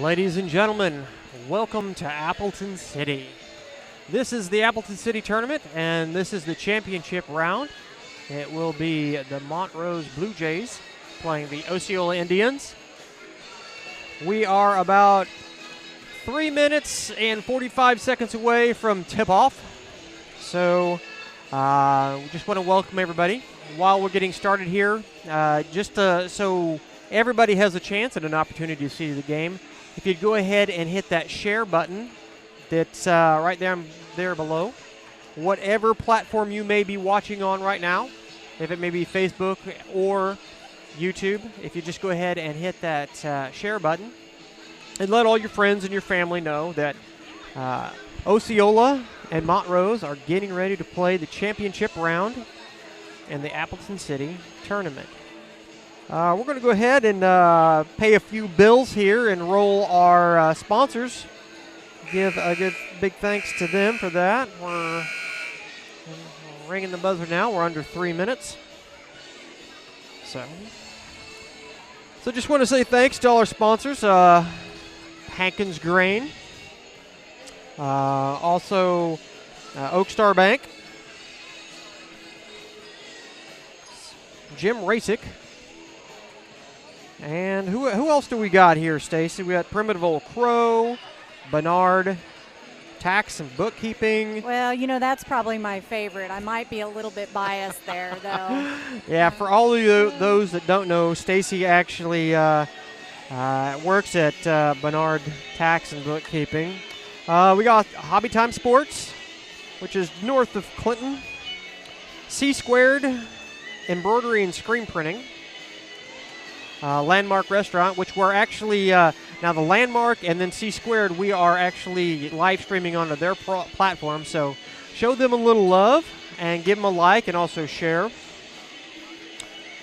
Ladies and gentlemen, welcome to Appleton City. This is the Appleton City Tournament, and this is the championship round. It will be the Montrose Blue Jays playing the Osceola Indians. We are about 3 minutes and 45 seconds away from tip-off. So we just want to welcome everybody. While we're getting started here, so everybody has a chance and an opportunity to see the game, if you'd go ahead and hit that share button that's right there below. Whatever platform you may be watching on right now, if it may be Facebook or YouTube, if you just go ahead and hit that share button and let all your friends and your family know that Osceola and Montrose are getting ready to play the championship round in the Appleton City Tournament. We're going to go ahead and pay a few bills here and roll our sponsors. Give a good big thanks to them for that. We're ringing the buzzer now. We're under 3 minutes. So just want to say thanks to all our sponsors. Hankins Grain. Also Oak Star Bank. Jim Rasick. And who else do we got here, Stacy? We got Primitive Old Crow, Bernard, Tax and Bookkeeping. Well, you know, that's probably my favorite. I might be a little bit biased there, though. Yeah, for all of you, those that don't know, Stacy actually works at Bernard Tax and Bookkeeping. We got Hobby Time Sports, which is north of Clinton. C Squared Embroidery and Screen Printing. Landmark Restaurant, which we're actually, now the Landmark and then C Squared, we are actually live streaming onto their platform. So show them a little love and give them a like and also share.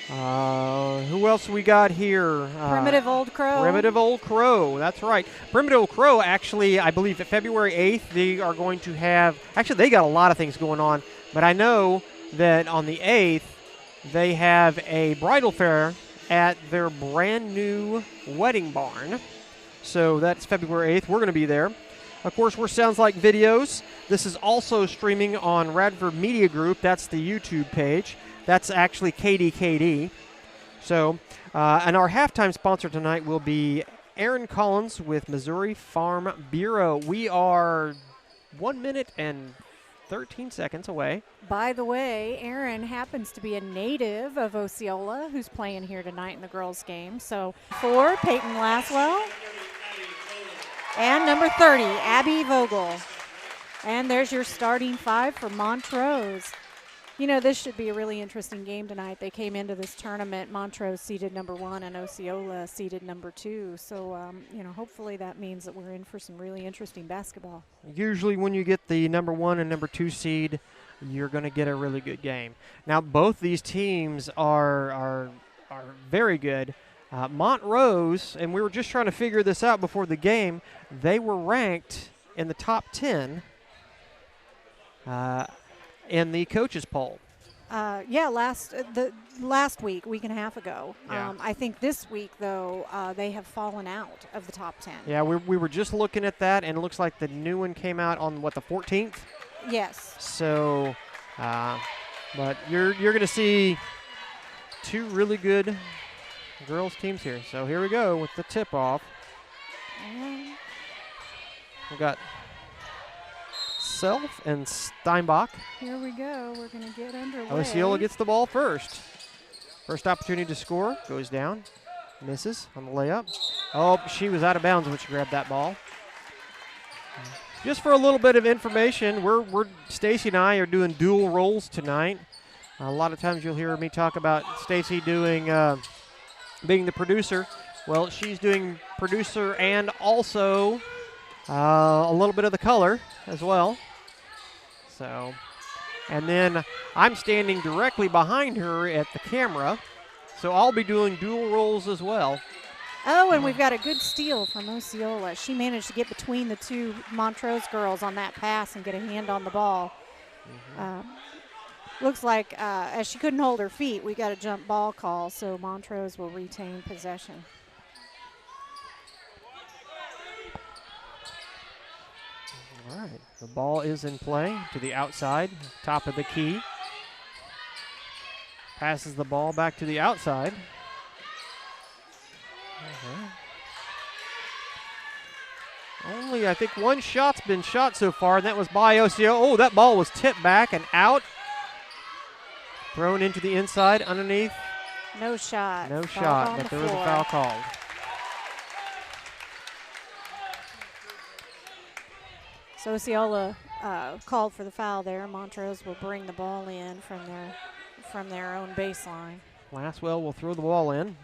Who else we got here? Primitive Old Crow. Primitive Old Crow, that's right. Primitive Old Crow, actually, I believe that February 8th, they are going to have, actually they got a lot of things going on, but I know that on the 8th, they have a bridal fair at their brand new wedding barn. So that's February 8th. We're going to be there. Of course, we're Sounds Like Videos. This is also streaming on Radford Media Group. That's the YouTube page. That's actually KDKD. So, and our halftime sponsor tonight will be Aaron Collins with Missouri Farm Bureau. We are 1 minute and 13 seconds away. By the way, Aaron happens to be a native of Osceola who's playing here tonight in the girls' game. So, 4, Peyton Laswell. And number 30, Abby Vogel. And there's your starting 5 for Montrose. You know, this should be a really interesting game tonight. They came into this tournament, Montrose seeded number 1 and Osceola seeded number 2. So, you know, hopefully that means that we're in for some really interesting basketball. Usually when you get the number 1 and number 2 seed, you're going to get a really good game. Now, both these teams are very good. Montrose, and we were just trying to figure this out before the game, they were ranked in the top 10 in the coaches poll. Yeah, last week and a half ago. Yeah. I think this week, though, they have fallen out of the top 10. Yeah, we were just looking at that, and it looks like the new one came out on, what, the 14th? Yes. So, but you're going to see 2 really good girls teams here. So here we go with the tip-off. We got Self and Steinbach. Here we go. We're going to get underway. Osceola gets the ball first. First opportunity to score. Goes down. Misses on the layup. Oh, she was out of bounds when she grabbed that ball. Just for a little bit of information, we're Stacy and I are doing dual roles tonight. A lot of times you'll hear me talk about Stacy doing being the producer. Well, she's doing producer and also a little bit of the color as well. So, and then I'm standing directly behind her at the camera, so I'll be doing dual roles as well. Oh, and we've got a good steal from Osceola. She managed to get between the 2 Montrose girls on that pass and get a hand on the ball. Looks like as she couldn't hold her feet, we got a jump ball call, so Montrose will retain possession. All right, the ball is in play to the outside, top of the key. Passes the ball back to the outside. Only, I think, one shot's been shot so far, and that was by Osceola. Oh, that ball was tipped back and out. Thrown into the inside, underneath. No shot. No shot, but there was a foul called. So Osceola called for the foul there. Montrose will bring the ball in from their own baseline. Laswell will throw the ball in.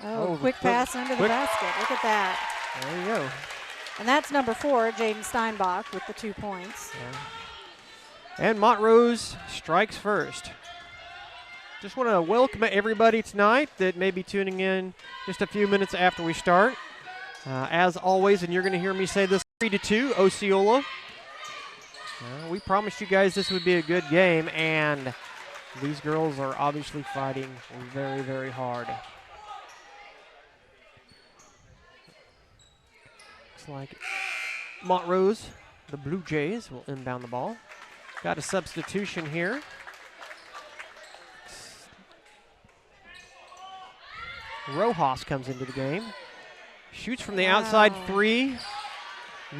Oh, quick pass under the basket. Look at that. There you go. And that's number 4, Jaden Steinbach, with the 2 points. Yeah. And Montrose strikes first. Just want to welcome everybody tonight that may be tuning in just a few minutes after we start. As always, and you're going to hear me say this, 3-2, Osceola. We promised you guys this would be a good game, and these girls are obviously fighting very, very hard. Looks like Montrose, the Blue Jays, will inbound the ball. Got a substitution here. Rojas comes into the game. Shoots from the outside 3.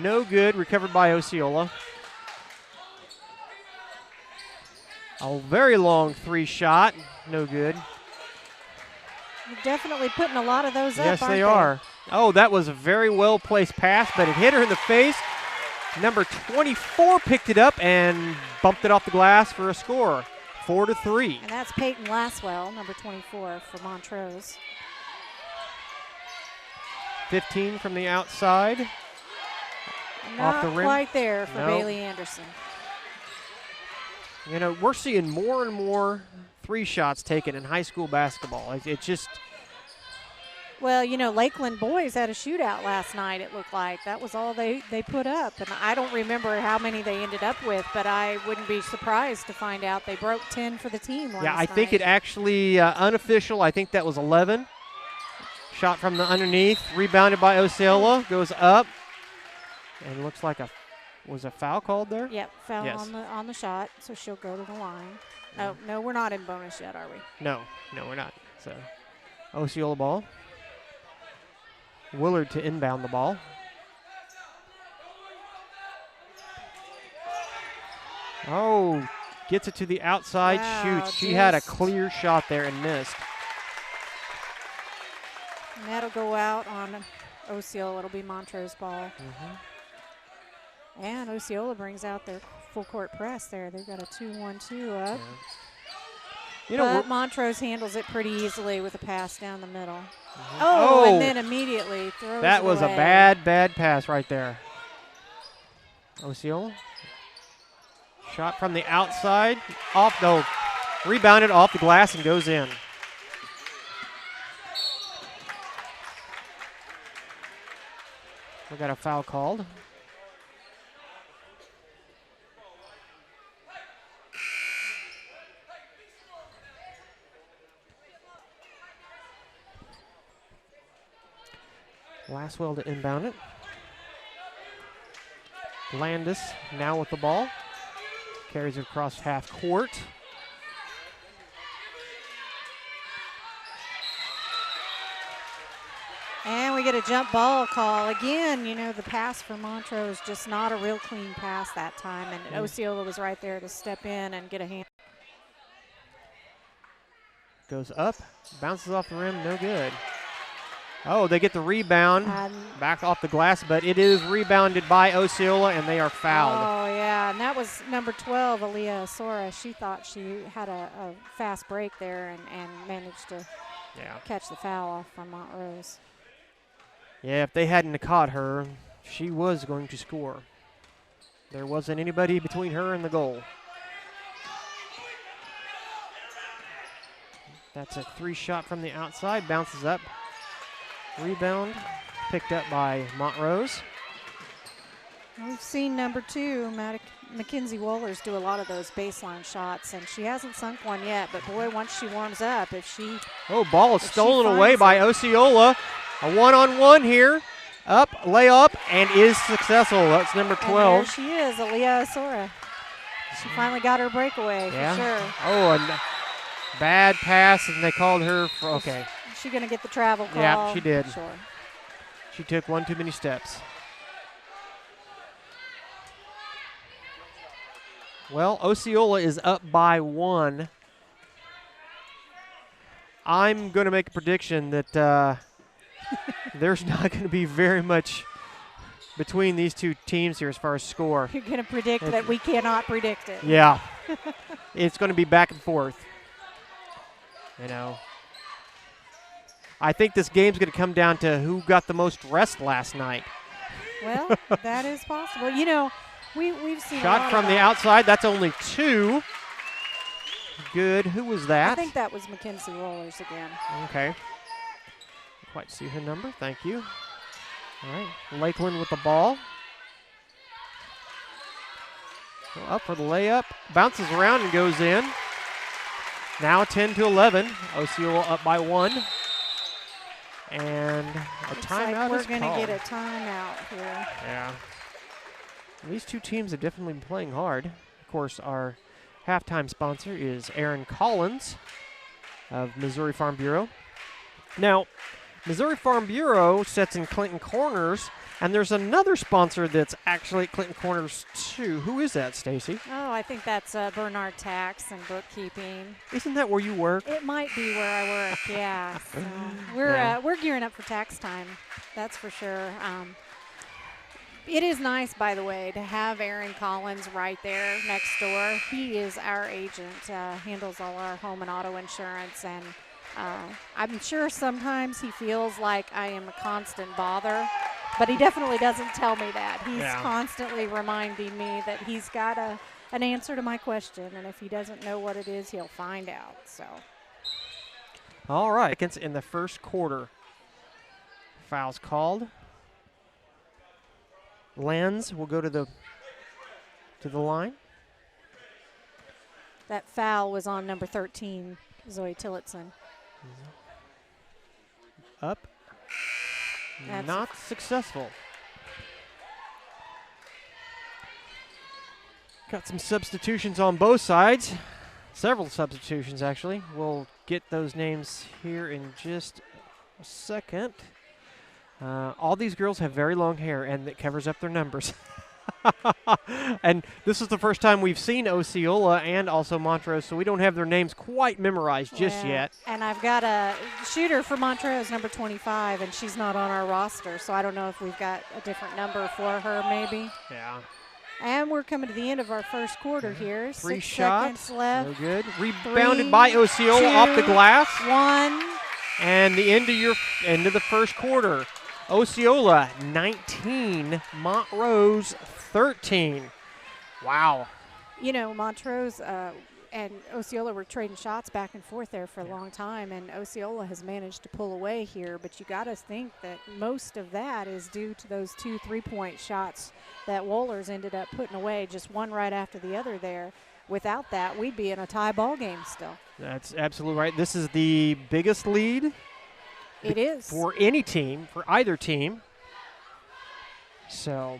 No good. Recovered by Osceola. A very long 3 shot. No good. You're definitely putting a lot of those up, yes, aren't they are. Oh, that was a very well-placed pass, but it hit her in the face. Number 24 picked it up and bumped it off the glass for a score. 4-3. And that's Peyton Laswell, number 24 for Montrose. 15 from the outside. Not off the rim. Quite there for No. Bailey Anderson. You know, we're seeing more and more 3 shots taken in high school basketball. It's just... Well, you know, Lakeland boys had a shootout last night, it looked like. That was all they put up. And I don't remember how many they ended up with, but I wouldn't be surprised to find out they broke 10 for the team last night. Yeah, I think it actually, unofficial, I think that was 11. Shot from the underneath, rebounded by Osceola, goes up. And looks like was a foul called there? Yep, foul Yes. on the shot, so she'll go to the line. Oh, no, we're not in bonus yet, are we? No, we're not. So, Osceola ball. Willard to inbound the ball. Oh, gets it to the outside, Wow, shoots. She had a clear shot there and missed. And that'll go out on Osceola. It'll be Montrose ball. And Osceola brings out their full court press there. They've got a 2-1-2 up. Yeah. You know, But Montrose handles it pretty easily with a pass down the middle. Oh, and then immediately throws that it was away. a bad pass right there. Osceola. Shot from the outside. Rebounded off the glass and goes in. We got a foul called. Laswell to inbound it. Landis now with the ball. Carries it across half court. And we get a jump ball call. Again, you know, the pass for Montrose, just not a real clean pass that time. And Osceola was right there to step in and get a hand. Goes up, bounces off the rim, no good. Oh, they get the rebound back off the glass, but it is rebounded by Osceola, and they are fouled. Oh, yeah, and that was number 12, Aaliyah Sora. She thought she had a fast break there and managed to catch the foul off from Montrose. Yeah, if they hadn't caught her, she was going to score. There wasn't anybody between her and the goal. That's a 3 shot from the outside, bounces up. Rebound picked up by Montrose. We've seen number 2, Mackenzie Wohlers, do a lot of those baseline shots, and she hasn't sunk one yet, but boy, once she warms up, Oh, ball is stolen away by Osceola. A one-on-one here. Up, layup, and is successful. That's number 12. And there she is, Aaliyah Asora. She finally got her breakaway, for sure. Oh, a bad pass, and they called her for, okay. Is she going to get the travel call? Yeah, she did. Sure. She took one too many steps. Well, Osceola is up by 1. I'm going to make a prediction that there's not going to be very much between these two teams here as far as score. You're going to predict that we cannot predict it. Yeah. It's going to be back and forth. You know. I think this game's going to come down to who got the most rest last night. Well, that is possible. You know, we've seen shot from the outside. That's only 2. Good. Who was that? I think that was Mackenzie Rollers again. Okay. Can't quite see her number. Thank you. All right. Lakeland with the ball. So up for the layup. Bounces around and goes in. Now 10-11. Osceola up by 1. And a timeout we're is going to called. get a timeout here. Yeah. These two teams have definitely been playing hard. Of course, our halftime sponsor is Aaron Collins of Missouri Farm Bureau. Now, Missouri Farm Bureau sets in Clinton Corners, and there's another sponsor that's actually at Clinton Corners too. Who is that, Stacy? Oh, I think that's Bernard Tax and Bookkeeping. Isn't that where you work? It might be where I work, yeah. So we're gearing up for tax time, that's for sure. It is nice, by the way, to have Aaron Collins right there next door. He is our agent, handles all our home and auto insurance, and I'm sure sometimes he feels like I am a constant bother, but he definitely doesn't tell me that. He's constantly reminding me that he's got an answer to my question, and if he doesn't know what it is, he'll find out. So, all right, in the first quarter, fouls called. Lenz will go to the line. That foul was on number 13, Zoe Tillotson. Up. Not successful. Got some substitutions on both sides. Several substitutions, actually. We'll get those names here in just a second. All these girls have very long hair, and it covers up their numbers. And this is the first time we've seen Osceola and also Montrose, so we don't have their names quite memorized just yet. And I've got a shooter for Montrose, number 25, and she's not on our roster, so I don't know if we've got a different number for her maybe. Yeah. And we're coming to the end of our first quarter here. 3 6 shots. seconds left. Very good. Rebounded by Osceola off the glass. 1. And the end of the first quarter. Osceola 19, Montrose 13. Wow. You know, Montrose and Osceola were trading shots back and forth there for a long time, and Osceola has managed to pull away here, but you got to think that most of that is due to those 2 3-point shots that Wohlers ended up putting away, just one right after the other there. Without that, we'd be in a tie ball game still. That's absolutely right. This is the biggest lead. It is. For any team, for either team. So,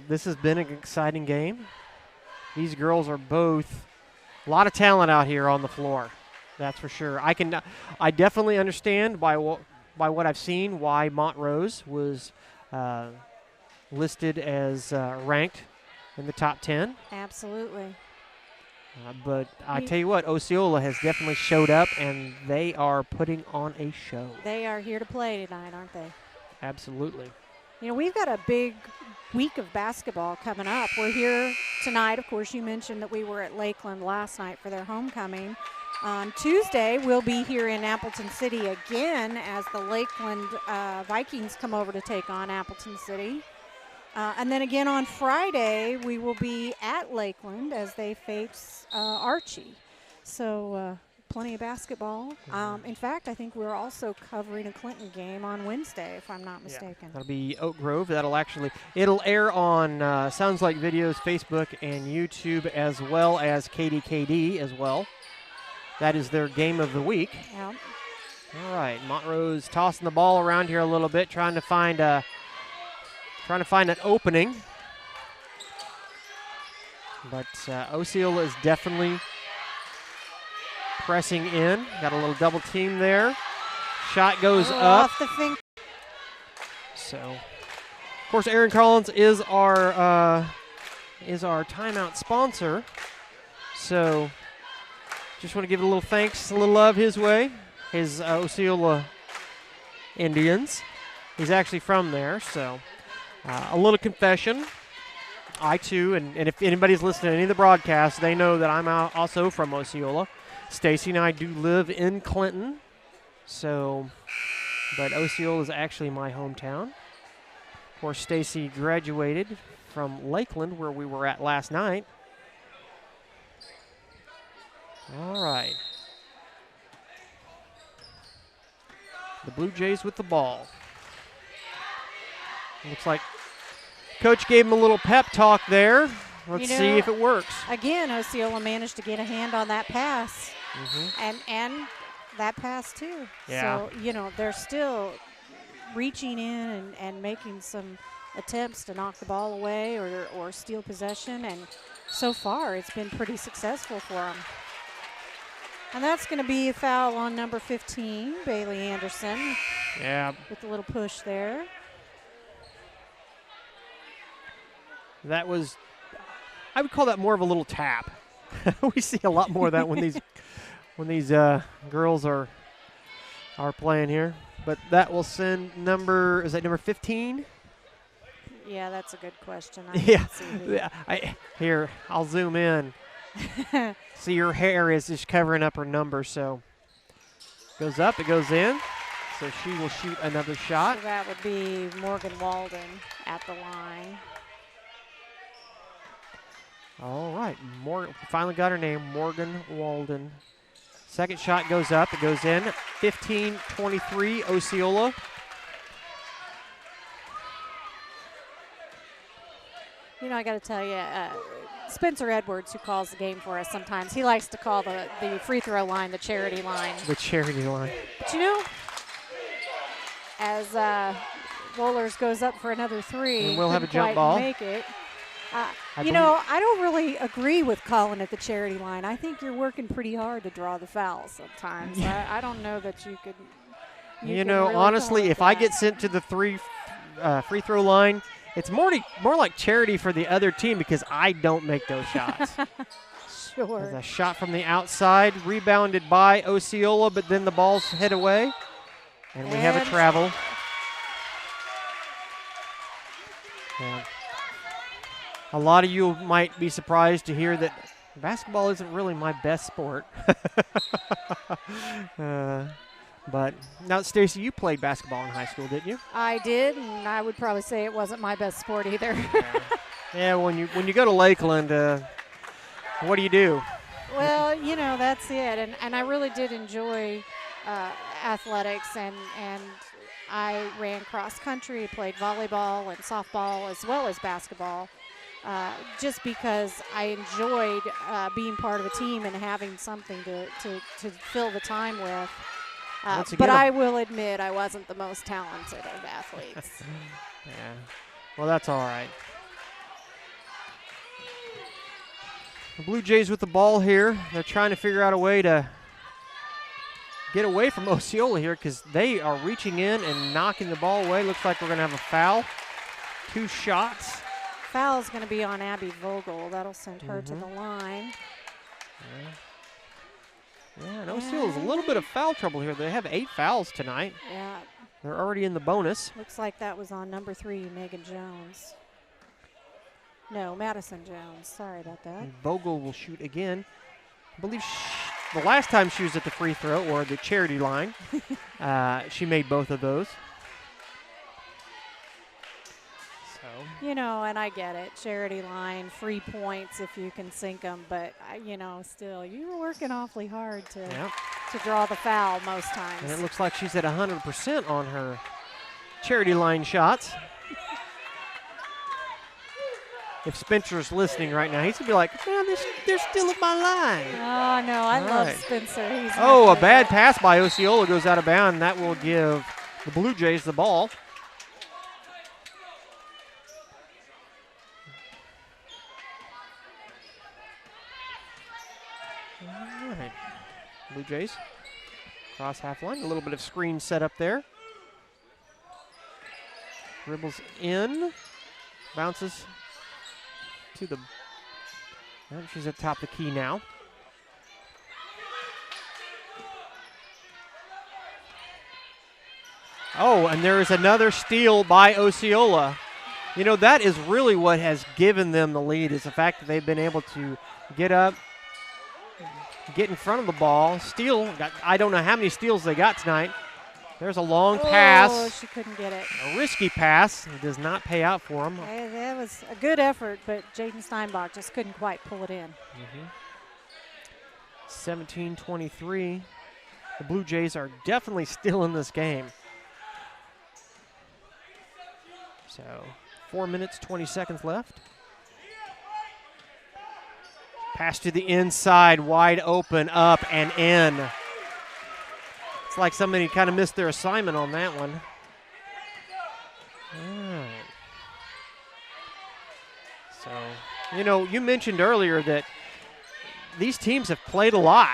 this has been an exciting game. These girls are both a lot of talent out here on the floor. That's for sure. I definitely understand by what I've seen why Montrose was listed as ranked in the top 10. Absolutely. But I tell you what, Osceola has definitely showed up, and they are putting on a show. They are here to play tonight, aren't they? Absolutely. You know, we've got a big week of basketball coming up. We're here tonight. Of course, you mentioned that we were at Lakeland last night for their homecoming. On Tuesday, we'll be here in Appleton City again as the Lakeland Vikings come over to take on Appleton City. And then again on Friday, we will be at Lakeland as they face Archie. So plenty of basketball. In fact, I think we're also covering a Clinton game on Wednesday, if I'm not mistaken. Yeah, that'll be Oak Grove. It'll air on Sounds Like Videos, Facebook, and YouTube, as well as KDKD as well. That is their game of the week. Yeah. All right, Montrose tossing the ball around here a little bit, trying to find an opening. But Osceola is definitely pressing in. Got a little double team there. Shot goes up. Off the finger. So, of course, Aaron Collins is our timeout sponsor. So, just want to give a little thanks, a little love his way. His Osceola Indians. He's actually from there, so a little confession. I too, and if anybody's listening to any of the broadcasts, they know that I'm also from Osceola. Stacy and I do live in Clinton, so, but Osceola is actually my hometown. Of course, Stacy graduated from Lakeland, where we were at last night. All right. The Blue Jays with the ball. Looks like Coach gave him a little pep talk there. Let's see if it works. Again, Osceola managed to get a hand on that pass. And that pass too. Yeah. So, they're still reaching in and making some attempts to knock the ball away or steal possession. And so far, it's been pretty successful for them. And that's going to be a foul on number 15, Bailey Anderson. Yeah. With a little push there. That was, I would call that more of a little tap. We see a lot more of that when these girls are playing here. But that will send is that number 15? Yeah, that's a good question. Here, I'll zoom in. See, her hair is just covering up her number, so goes up, it goes in. So she will shoot another shot. So that would be Morgan Walden at the line. All right, finally got her name, Morgan Walden. Second shot goes up, it goes in. 15-23, Osceola. I got to tell you, Spencer Edwards, who calls the game for us sometimes, he likes to call the free throw line the charity line. The charity line. But as Wohlers goes up for another three, and we'll have a jump ball. Make it. I don't really agree with calling it the charity line. I think you're working pretty hard to draw the foul sometimes. I don't know that you could. Really honestly, if I get sent to the free throw line, it's more like charity for the other team because I don't make those shots. Sure. There's a shot from the outside, rebounded by Osceola, but then the ball's hit away, and we have a travel. Yeah. A lot of you might be surprised to hear that basketball isn't really my best sport. But now, Stacy, you played basketball in high school, didn't you? I did, and I would probably say it wasn't my best sport either. Yeah, when you go to Lakeland, what do you do? Well, that's it, and I really did enjoy athletics, and I ran cross country, played volleyball and softball as well as basketball. Just because I enjoyed being part of a team and having something to fill the time with. But I will admit I wasn't the most talented of athletes. Yeah. Well, that's all right. The Blue Jays with the ball here. They're trying to figure out a way to get away from Osceola here because they are reaching in and knocking the ball away. Looks like we're going to have a foul. 2 shots. Foul is going to be on Abby Vogel. That'll send her to the line. Yeah, and Osceola's a little bit of foul trouble here. They have 8 fouls tonight. Yeah. They're already in the bonus. Looks like that was on number 3, Megan Jones. No, Madison Jones. Sorry about that. And Vogel will shoot again. I believe the last time she was at the free throw or the charity line, she made both of those. And I get it. Charity line, free points if you can sink them. But, still, you were working awfully hard to draw the foul most times. And it looks like she's at 100% on her charity line shots. if Spencer's listening right now, he's going to be like, man, they're still at my line. Oh, no, I All love right. Spencer. He's Oh, a bad pass by Osceola goes out of bounds. That will give the Blue Jays the ball. All right. Blue Jays cross half line. A little bit of screen set up there. Dribbles in. Bounces to the. She's at top of the key now. Oh, and there is another steal by Osceola. You know, that is really what has given them the lead, is the fact that they've been able to get up, get in front of the ball, steal. I don't know how many steals they got tonight. There's a long pass. Oh, she couldn't get it. A risky pass. It does not pay out for them. That was a good effort, but Jaden Steinbach just couldn't quite pull it in. 17-23. The Blue Jays are definitely still in this game. So 4 minutes, 20 seconds left. Pass to the inside, wide open, up and in. It's like somebody kind of missed their assignment on that one. All right. So, you know, you mentioned earlier that these teams have played a lot.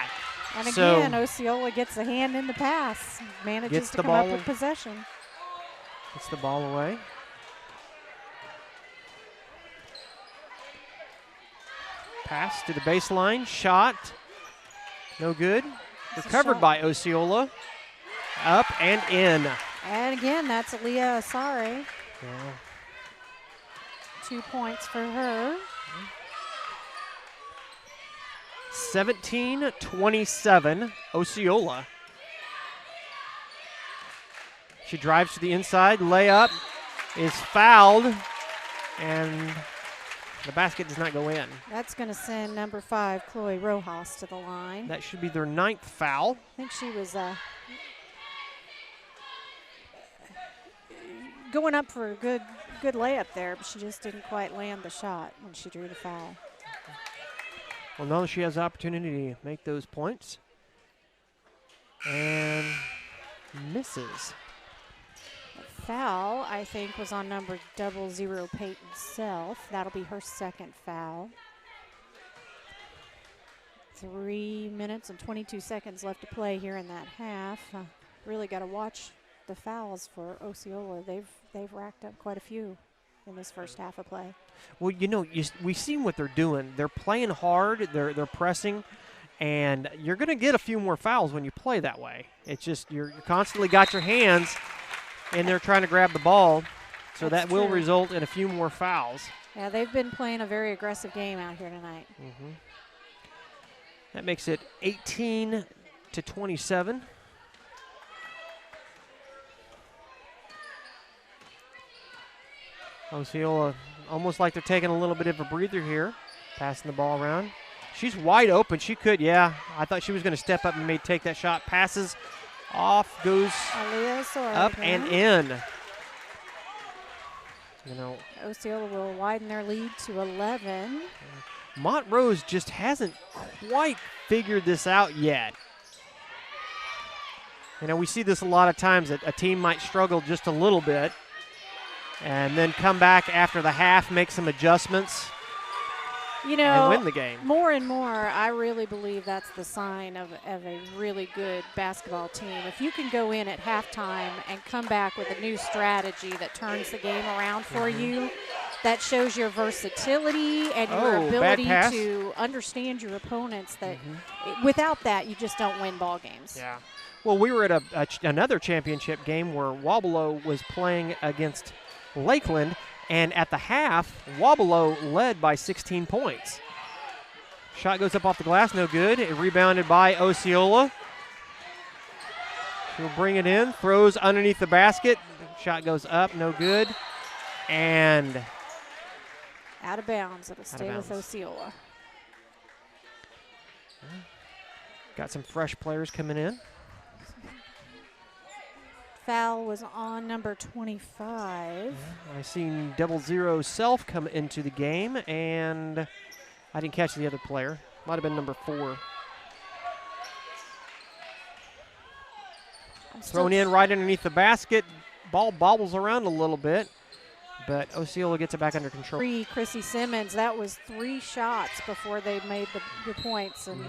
And again, Osceola gets a hand in the pass, manages to come up with possession. Gets the ball away. Pass to the baseline, shot, no good. Recovered by Osceola, up and in. And again, that's Aaliyah Asare. Yeah. 2 points for her. 17-27, Osceola. She drives to the inside, layup is fouled, and the basket does not go in. That's going to send number 5, Chloe Rojas, to the line. That should be their 9th foul. I think she was going up for a good layup there, but she just didn't quite land the shot when she drew the foul. Well, now she has the opportunity to make those points. And misses. Foul, I think, was on number 00 Peyton Self. That'll be her second foul. 3 minutes and 22 seconds left to play here in that half. Really got to watch the fouls for Osceola. They've racked up quite a few in this first half of play. Well, you know, we've seen what they're doing. They're playing hard. They're pressing. And you're going to get a few more fouls when you play that way. It's just you're constantly got your hands and they're trying to grab the ball, so that will result in a few more fouls. Yeah, they've been playing a very aggressive game out here tonight. That makes it 18-27. Osceola almost like they're taking a little bit of a breather here, passing the ball around. She's wide open. She could, yeah. I thought she was going to step up and maybe take that shot. Passes off, goes up and in. You know, Osceola will widen their lead to 11. Montrose just hasn't quite figured this out yet. You know, we see this a lot of times that a team might struggle just a little bit and then come back after the half, make some adjustments, you know, and win the game. More and more, I really believe that's the sign of a really good basketball team. If you can go in at halftime and come back with a new strategy that turns the game around for you, that shows your versatility and your ability to understand your opponents. That without that, you just don't win ball games. Yeah. Well, we were at another championship game where Wabalo was playing against Lakeland, and at the half, Wabalo led by 16 points. Shot goes up off the glass, no good. It rebounded by Osceola. She'll bring it in, throws underneath the basket. Shot goes up, no good. And out of bounds. It'll stay with Osceola. Got some fresh players coming in. foul was on number 25. I seen 00 Self come into the game, and I didn't catch the other player. Might have been number 4. Thrown in right underneath the basket. Ball bobbles around a little bit, but Osceola gets it back under control. Chrissy Simmons, that was 3 shots before they made the points. And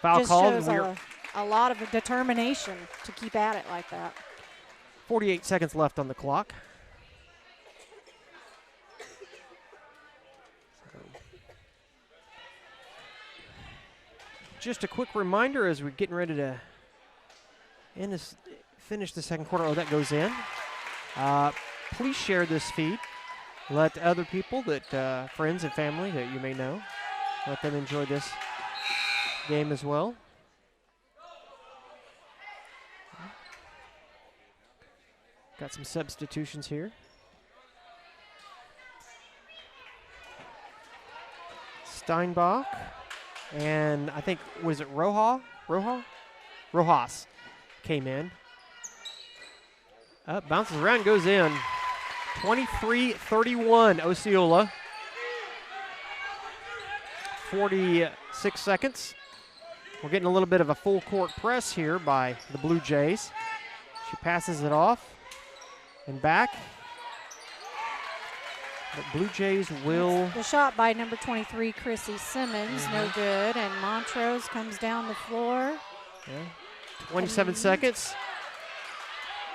foul just called. shows a lot of determination to keep at it like that. 48 seconds left on the clock. Just a quick reminder as we're getting ready to finish the second quarter. Oh, that goes in. Please share this feed. Let other people, friends and family that you may know, let them enjoy this game as well. Got some substitutions here. Steinbach, and I think, was it Rojas came in. Up, bounces around, goes in. 23-31, Osceola. 46 seconds. We're getting a little bit of a full court press here by the Blue Jays. She passes it off and back. But Blue Jays will. The shot by number 23, Chrissy Simmons, no good. And Montrose comes down the floor. Yeah. 27 seconds.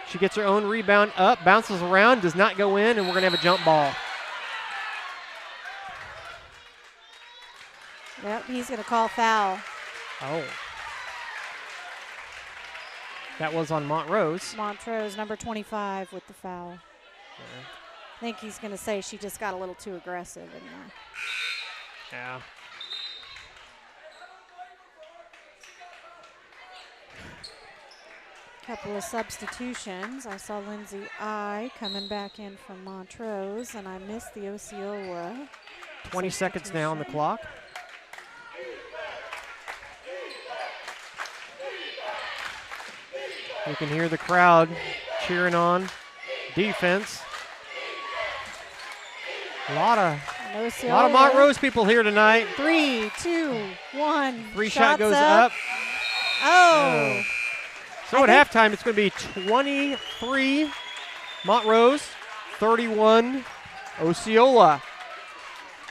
She gets her own rebound up, bounces around, does not go in, and we're going to have a jump ball. Yep, he's going to call foul. Oh. That was on Montrose. Montrose, number 25, with the foul. Yeah. I think he's going to say she just got a little too aggressive in there. Yeah. Couple of substitutions. I saw Lindsay I coming back in from Montrose, and I missed the Osceola. 20 seconds now on the clock. You can hear the crowd cheering on defense. A lot of Montrose people here tonight. 3, 2, 1. Shot goes up. Oh. So at halftime, it's going to be 23 Montrose, 31 Osceola.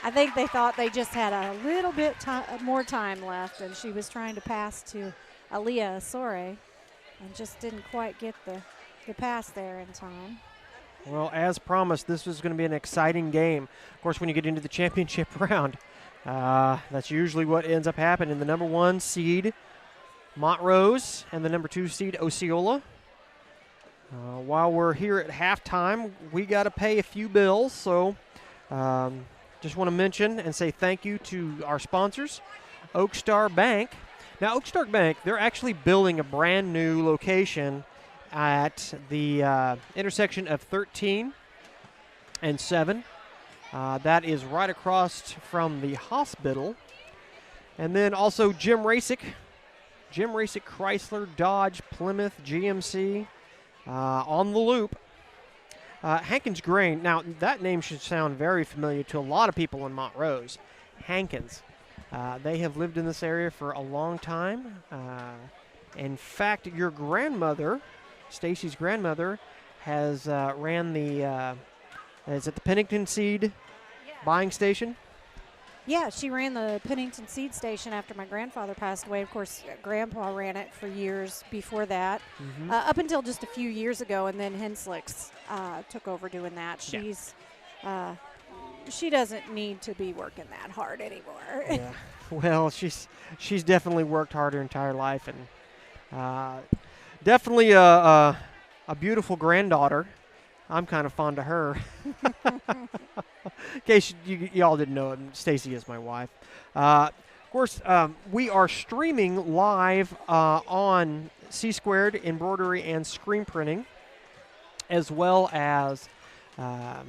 I think they thought they just had a little bit more time left, and she was trying to pass to Aaliyah Asore and just didn't quite get the pass there in time. Well, as promised, this was going to be an exciting game. Of course, when you get into the championship round, that's usually what ends up happening. The number 1 seed, Montrose, and the number 2 seed, Osceola. While we're here at halftime, we got to pay a few bills, so just want to mention and say thank you to our sponsors, Oak Star Bank. Now, Oak Star Bank, they're actually building a brand new location at the intersection of 13 and 7. That is right across from the hospital. And then also Jim Rasick Chrysler, Dodge, Plymouth, GMC, on the Loop. Hankins Grain, now that name should sound very familiar to a lot of people in Montrose. Hankins. They have lived in this area for a long time. In fact, your grandmother, Stacy's grandmother, has ran the, is it the Pennington Seed buying station? Yeah, she ran the Pennington Seed Station after my grandfather passed away. Of course, Grandpa ran it for years before that, up until just a few years ago, and then Henslick's took over doing that. She doesn't need to be working that hard anymore. Yeah. Well, she's definitely worked hard her entire life, and definitely a beautiful granddaughter. I'm kind of fond of her. In case y'all didn't know it, Stacy is my wife. Of course, we are streaming live on C-Squared Embroidery and Screen Printing, as well as the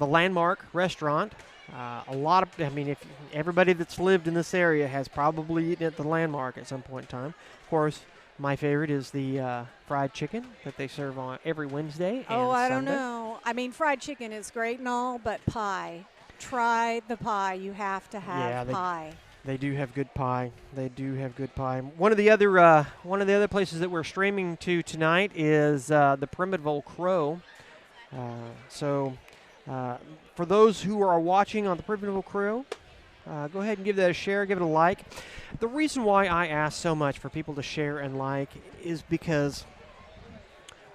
Landmark Restaurant. If everybody that's lived in this area has probably eaten at the Landmark at some point in time. Of course, My favorite is the fried chicken that they serve on every Wednesday and Oh, I Sunday. don't know. I mean, fried chicken is great and all, but pie. Try the pie. You have to have pie. They do have good pie. They do have good pie. One of the other places that we're streaming to tonight is the Primeville Crow. For those who are watching on the Primeville Crow, go ahead and give that a share, give it a like. The reason why I ask so much for people to share and like is because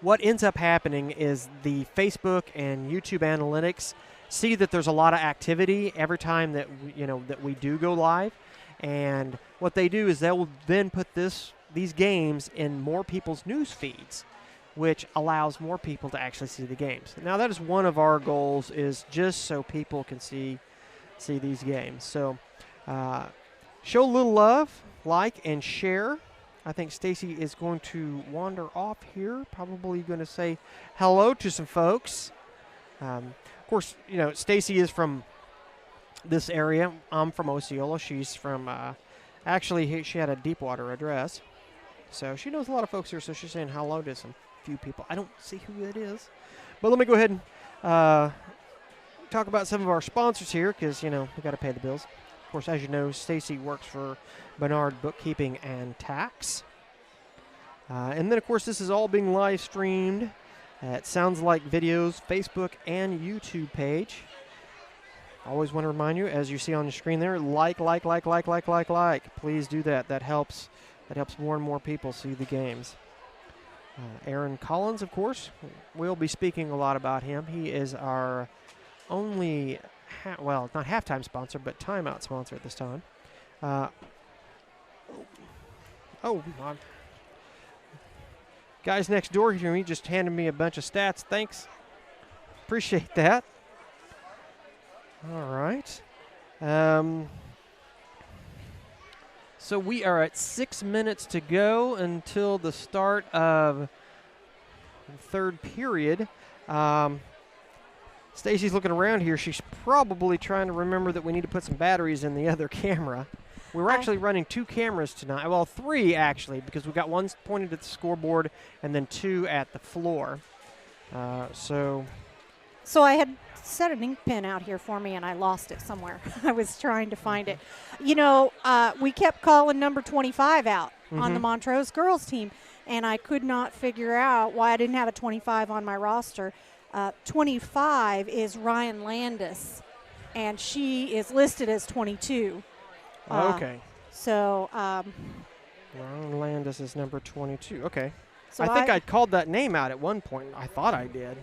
what ends up happening is the Facebook and YouTube analytics see that there's a lot of activity every time that we do go live, and what they do is they will then put these games in more people's news feeds, which allows more people to actually see the games. Now that is one of our goals, is just so people can see these games. So show a little love, like, and share. I think Stacy is going to wander off here, probably going to say hello to some folks. Of course, Stacy is from this area. I'm from Osceola. She's from, she had a Deepwater address. So she knows a lot of folks here, so she's saying hello to some few people. I don't see who that is. But let me go ahead and talk about some of our sponsors here, because, we got to pay the bills. Of course, as you know, Stacy works for Bernard Bookkeeping and Tax. And then, of course, this is all being live streamed at Sounds Like Videos Facebook and YouTube page. I always want to remind you, as you see on the screen there, like. Please do that. That helps more and more people see the games. Aaron Collins, of course, we'll be speaking a lot about him. He is our only, not halftime sponsor, but timeout sponsor at this time. Guys next door here, he just handed me a bunch of stats. Thanks. Appreciate that. All right. So we are at 6 minutes to go until the start of the third period. Stacy's looking around here. She's probably trying to remember that we need to put some batteries in the other camera. We were actually running 2 cameras tonight. Well, 3 actually, because we got one pointed at the scoreboard and then 2 at the floor. So I had set an ink pen out here for me, and I lost it somewhere. I was trying to find it. We kept calling number 25 out on the Montrose girls team, and I could not figure out why I didn't have a 25 on my roster. 25 is Ryan Landis, and she is listed as 22. Okay. So Ryan Landis is number 22. Okay. So I think I called that name out at one point. I thought I did.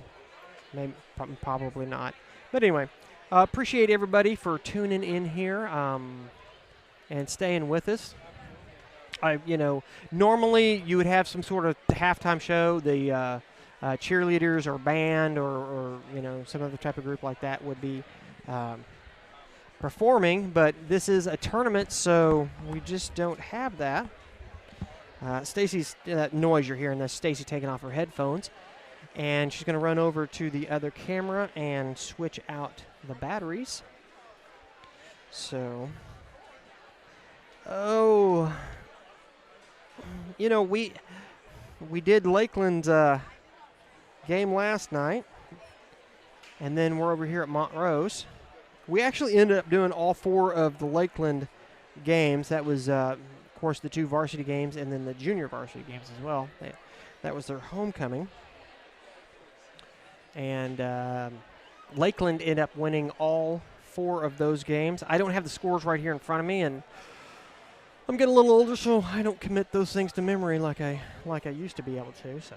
Maybe, probably not. But anyway, appreciate everybody for tuning in here and staying with us. Normally you would have some sort of halftime show. The cheerleaders or band or some other type of group like that would be performing, but this is a tournament, so we just don't have that. Stacy's that noise you're hearing, that's Stacy taking off her headphones, and she's going to run over to the other camera and switch out the batteries. So, we did Lakeland's game last night, and then we're over here at Montrose. We actually ended up doing all 4 of the Lakeland games. That was, of course, the 2 varsity games and then the junior varsity games as well. That was their homecoming. And Lakeland ended up winning all 4 of those games. I don't have the scores right here in front of me, and I'm getting a little older, so I don't commit those things to memory like I used to be able to. So,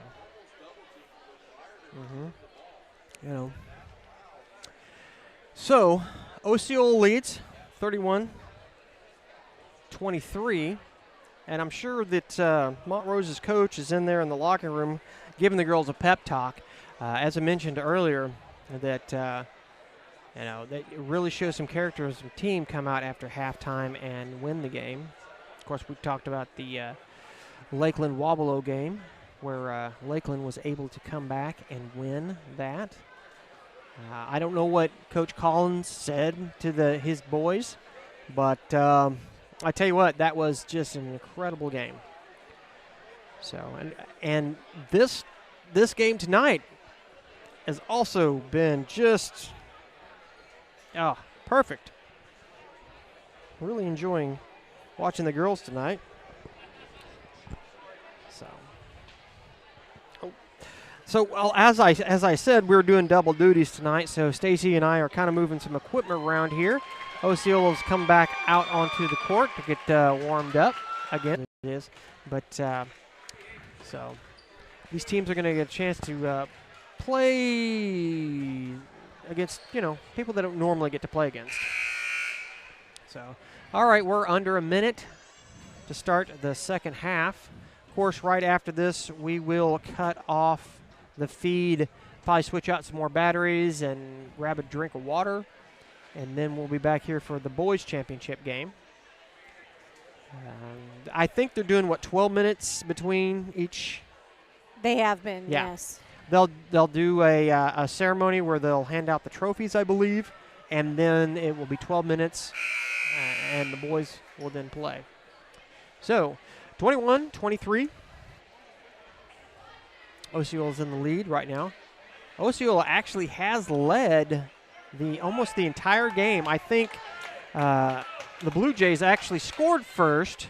So, Osceola leads 31-23, and I'm sure that Montrose's coach is in there in the locker room giving the girls a pep talk. As I mentioned earlier, that that really shows some character as a team come out after halftime and win the game. Of course, we talked about the Lakeland Wabalo game, where Lakeland was able to come back and win that. I don't know what Coach Collins said to his boys, but I tell you what, that was just an incredible game. So, and this game tonight has also been just perfect. Really enjoying watching the girls tonight. So well, as I said, we're doing double duties tonight. So Stacy and I are kind of moving some equipment around here. Osceola's come back out onto the court to get warmed up again. It is, but so these teams are going to get a chance to play against people that don't normally get to play against. So, all right, we're under a minute to start the second half. Of course, right after this, we will cut off the feed, probably switch out some more batteries and grab a drink of water, and then we'll be back here for the boys championship game. I think they're doing 12 minutes between each. They have been, yes. They'll do a ceremony where they'll hand out the trophies, I believe, and then it will be 12 minutes, and the boys will then play. So, 21-23. Osceola's in the lead right now. Osceola actually has led almost the entire game. I think the Blue Jays actually scored first,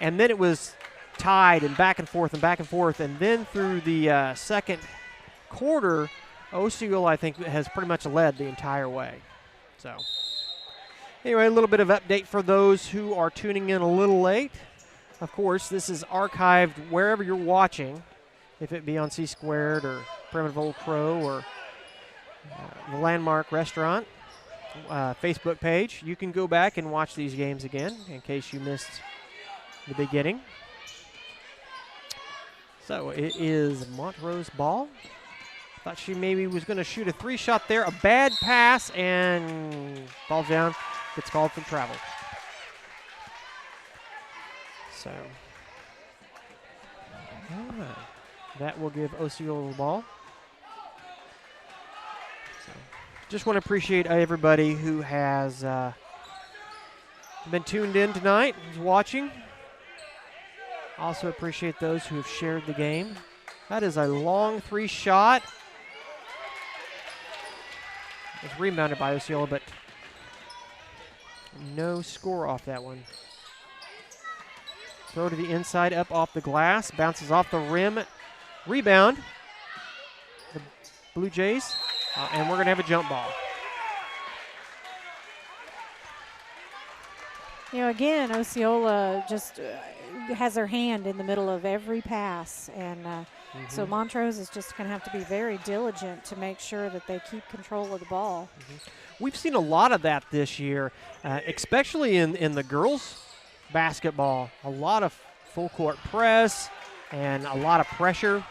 and then it was tied and back and forth, and then through the second quarter, Osceola, I think, has pretty much led the entire way. So, anyway, a little bit of update for those who are tuning in a little late. Of course, this is archived wherever you're watching, if it be on C-Squared or Primitive Old Crow or the Landmark Restaurant Facebook page. You can go back and watch these games again in case you missed the beginning. So it is Montrose ball. Thought she maybe was going to shoot a three-shot there. A bad pass, and ball's down. Gets called for travel. So that will give Osceola the ball. So just want to appreciate everybody who has been tuned in tonight, who's watching. Also appreciate those who have shared the game. That is a long three shot. It's rebounded by Osceola, but no score off that one. Throw to the inside, up off the glass, bounces off the rim. Rebound, the Blue Jays, and we're going to have a jump ball. Again, Osceola just has her hand in the middle of every pass, and so Montrose is just going to have to be very diligent to make sure that they keep control of the ball. We've seen a lot of that this year, especially in the girls' basketball. A lot of full court press and a lot of pressure.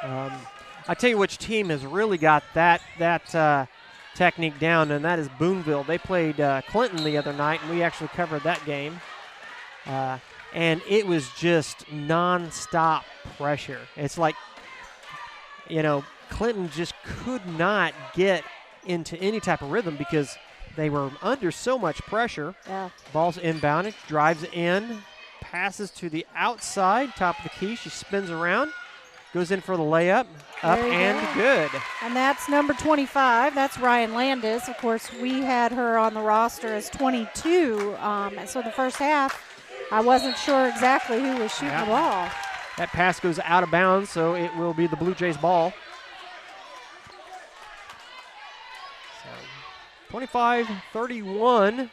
I tell you which team has really got that technique down, and that is Boonville. They played Clinton the other night, and we actually covered that game. And it was just nonstop pressure. It's like, Clinton just could not get into any type of rhythm because they were under so much pressure. Yeah. Ball's inbounded, drives in, passes to the outside, top of the key. She spins around, goes in for the layup, up and good. And that's number 25. That's Ryan Landis. Of course, we had her on the roster as 22. So the first half, I wasn't sure exactly who was shooting the ball. That pass goes out of bounds, so it will be the Blue Jays' ball. 25-31.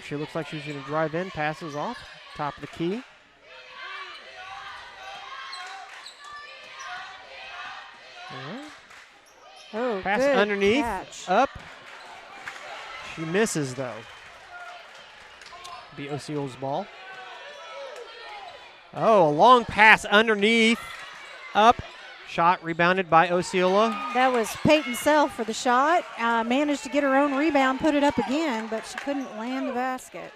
She looks like she's going to drive in, passes off, top of the key. Oh, pass good underneath, catch. up. She misses, though. Be Osceola's ball. Oh, a long pass underneath, up. Shot rebounded by Osceola. That was Peyton Self for the shot. Managed to get her own rebound, put it up again, but she couldn't land the basket.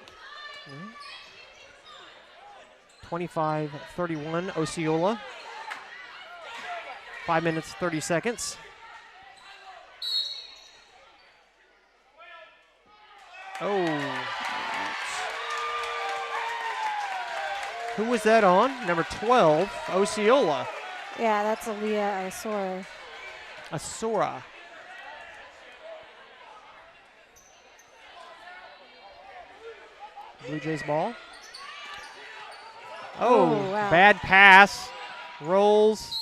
25-31, Osceola. 5 minutes, 30 seconds. Oh. Who was that on? Number 12, Osceola. Yeah, that's Aaliyah Asora. Asora. Blue Jays ball. Oh, wow. Bad pass. Rolls.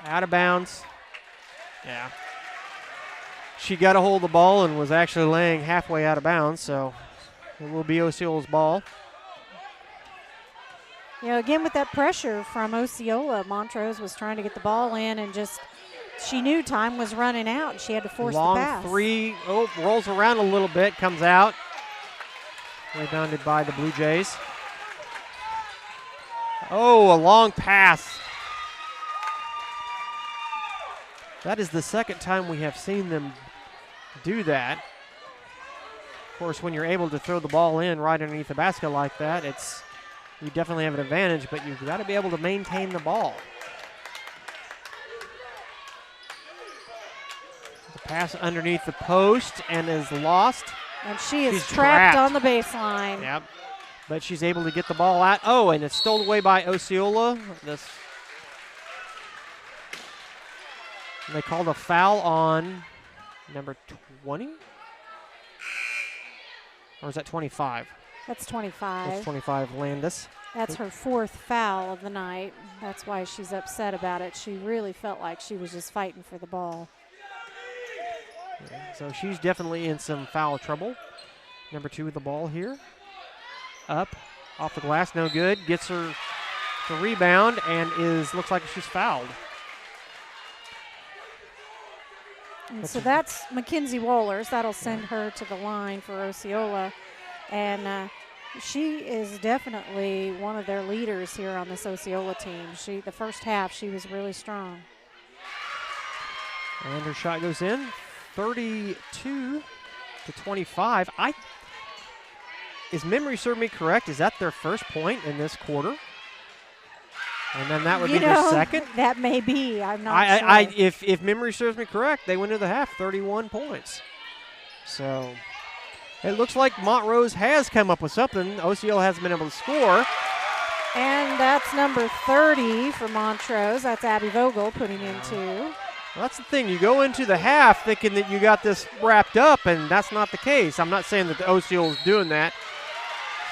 Out of bounds. Yeah. She got a hold of the ball and was actually laying halfway out of bounds, so it will be Osceola's ball. You know, again, with that pressure from Osceola, Montrose was trying to get the ball in and just, she knew time was running out and she had to force the pass. Long three. Oh, rolls around a little bit, comes out. Rebounded by the Blue Jays. Oh, a long pass. That is the second time we have seen them do that. Of course, when you're able to throw the ball in right underneath the basket like that, you definitely have an advantage, but you've got to be able to maintain the ball. The pass underneath the post and is lost. And she's trapped on the baseline. Yep. But she's able to get the ball out. Oh, and it's stolen away by Osceola. They called a foul on number 20? Or is that 25? That's 25. That's 25, Landis. That's her fourth foul of the night. That's why she's upset about it. She really felt like she was just fighting for the ball. Yeah, so she's definitely in some foul trouble. Number 2 with the ball here. Up, off the glass, no good. Gets her the rebound and looks like she's fouled. And so that's Mackenzie Wohlers. That'll send her to the line for Osceola. And she is definitely one of their leaders here on this Osceola team. The first half, she was really strong. And her shot goes in, 32-25. Is memory serve me correct? Is that their first point in this quarter? And then that would be their second? That may be. I'm not sure. If memory serves me correct, they went into the half 31 points. So it looks like Montrose has come up with something. Osceola hasn't been able to score. And that's number 30 for Montrose. That's Abby Vogel putting in 2. Well, that's the thing. You go into the half thinking that you got this wrapped up, and that's not the case. I'm not saying that the Osceola is doing that.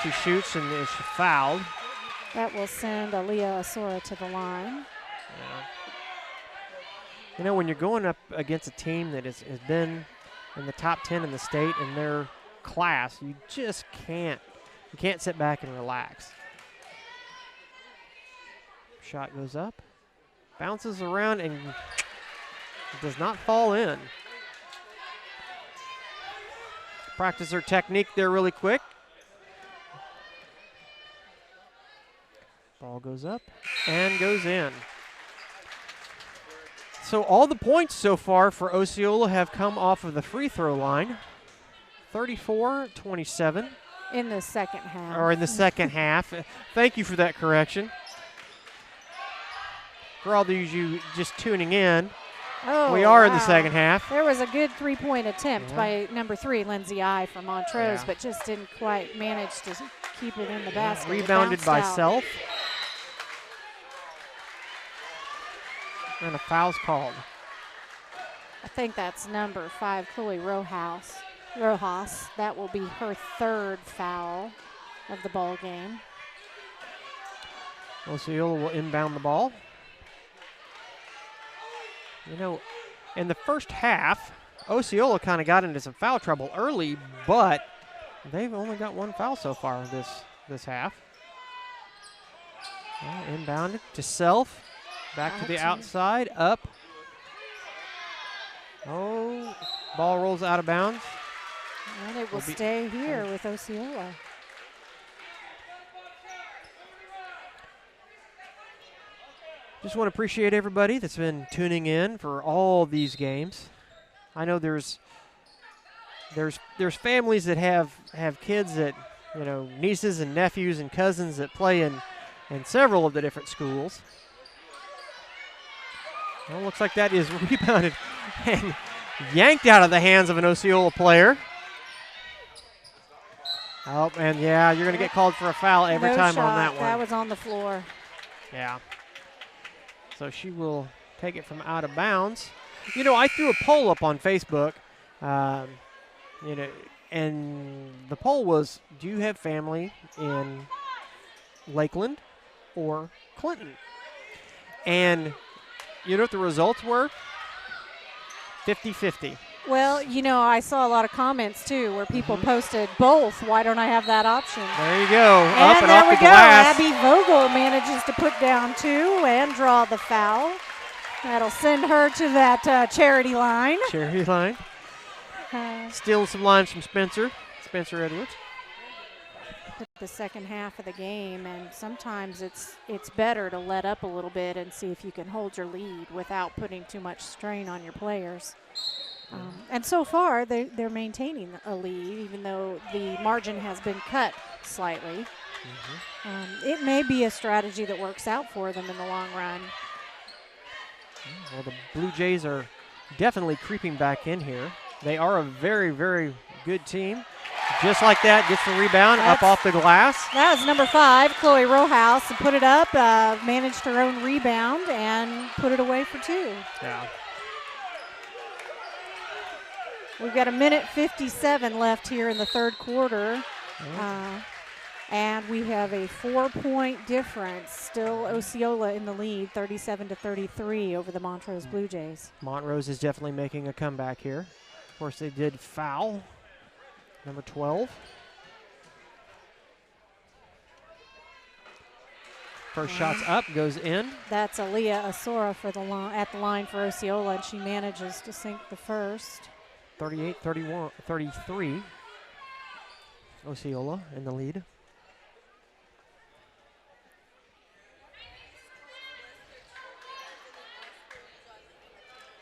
She shoots and is fouled. That will send Aaliyah Asora to the line. Yeah. You know, when you're going up against a team that has been in the top 10 in the state in their class, you just can't. You can't sit back and relax. Shot goes up, bounces around, and does not fall in. Practice her technique there really quick. Ball goes up and goes in. So all the points so far for Osceola have come off of the free throw line. 34-27. In the second half. Or in the second half. Thank you for that correction. For all those you just tuning in, we are in the second half. There was a good three-point attempt by number 3, Lindsay I, from Montrose, but just didn't quite manage to keep it in the basket. Rebounded by Self. And a foul's called. I think that's number 5, Chloe Rojas. That will be her third foul of the ball game. Osceola will inbound the ball. You know, in the first half, Osceola kind of got into some foul trouble early, but they've only got 1 foul so far this half. Inbounded to Self. Back to the outside, up. Oh, ball rolls out of bounds. And it will stay here with Osceola. Just want to appreciate everybody that's been tuning in for all these games. I know there's families that have kids that, you know, nieces and nephews and cousins that play in several of the different schools. Well, looks like that is rebounded and yanked out of the hands of an Osceola player. Oh, and yeah, you're going to get called for a foul every No time shot. on that one. That was on the floor. Yeah. So she will take it from out of bounds. You know, I threw a poll up on Facebook, you know, and the poll was, do you have family in Lakeland or Clinton? And you know what the results were? 50-50. Well, you know, I saw a lot of comments, too, where people posted both. Why don't I have that option? There you go. And up and there off we the go. glass. Abby Vogel manages to put down 2 and draw the foul. That'll send her to that charity line. Charity line. Stealing some lines from Spencer Edwards. The second half of the game, and sometimes it's better to let up a little bit and see if you can hold your lead without putting too much strain on your players. And so far, they're maintaining a lead, even though the margin has been cut slightly. It may be a strategy that works out for them in the long run. Well, the Blue Jays are definitely creeping back in here. They are a very, very good team. Just like that, gets the rebound up off the glass. That was number 5, Chloe Rojas, and put it up, managed her own rebound, and put it away for 2. Yeah. We've got 1:57 left here in the third quarter. And we have a 4-point difference. Still Osceola in the lead, 37-33 over the Montrose Blue Jays. Montrose is definitely making a comeback here. Of course, they did foul. Number 12. First shot's up, goes in. That's Aaliyah Asora for at the line for Osceola, and she manages to sink the first. 38-33. Osceola in the lead.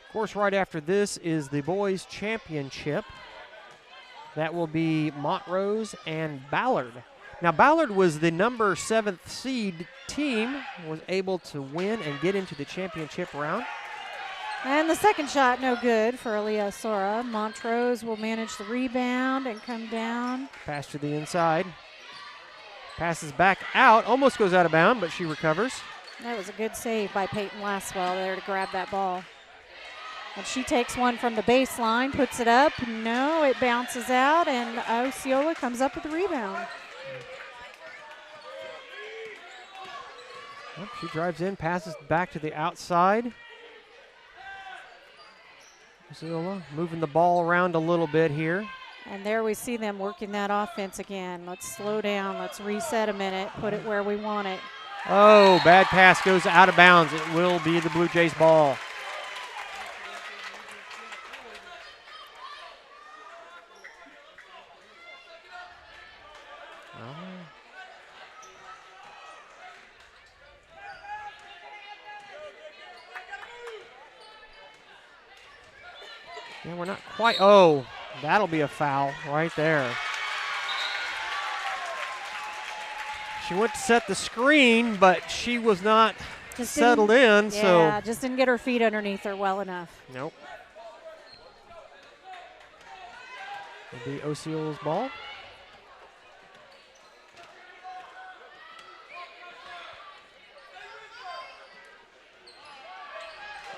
Of course, right after this is the boys' championship. That will be Montrose and Ballard. Now, Ballard was the number 7th seed team, was able to win and get into the championship round. And the second shot, no good for Aaliyah Sora. Montrose will manage the rebound and come down. Pass to the inside. Passes back out, almost goes out of bounds, but she recovers. That was a good save by Peyton Laswell there to grab that ball. And she takes one from the baseline, puts it up. No, it bounces out, and Osceola comes up with the rebound. Well, she drives in, passes back to the outside. Osceola moving the ball around a little bit here. And there we see them working that offense again. Let's slow down. Let's reset a minute, put it where we want it. Oh, bad pass goes out of bounds. It will be the Blue Jays ball. Yeah, we're not quite. Oh, that'll be a foul right there. She went to set the screen, but she was not settled in. Yeah, just didn't get her feet underneath her well enough. Nope. It'll be Osceola's ball.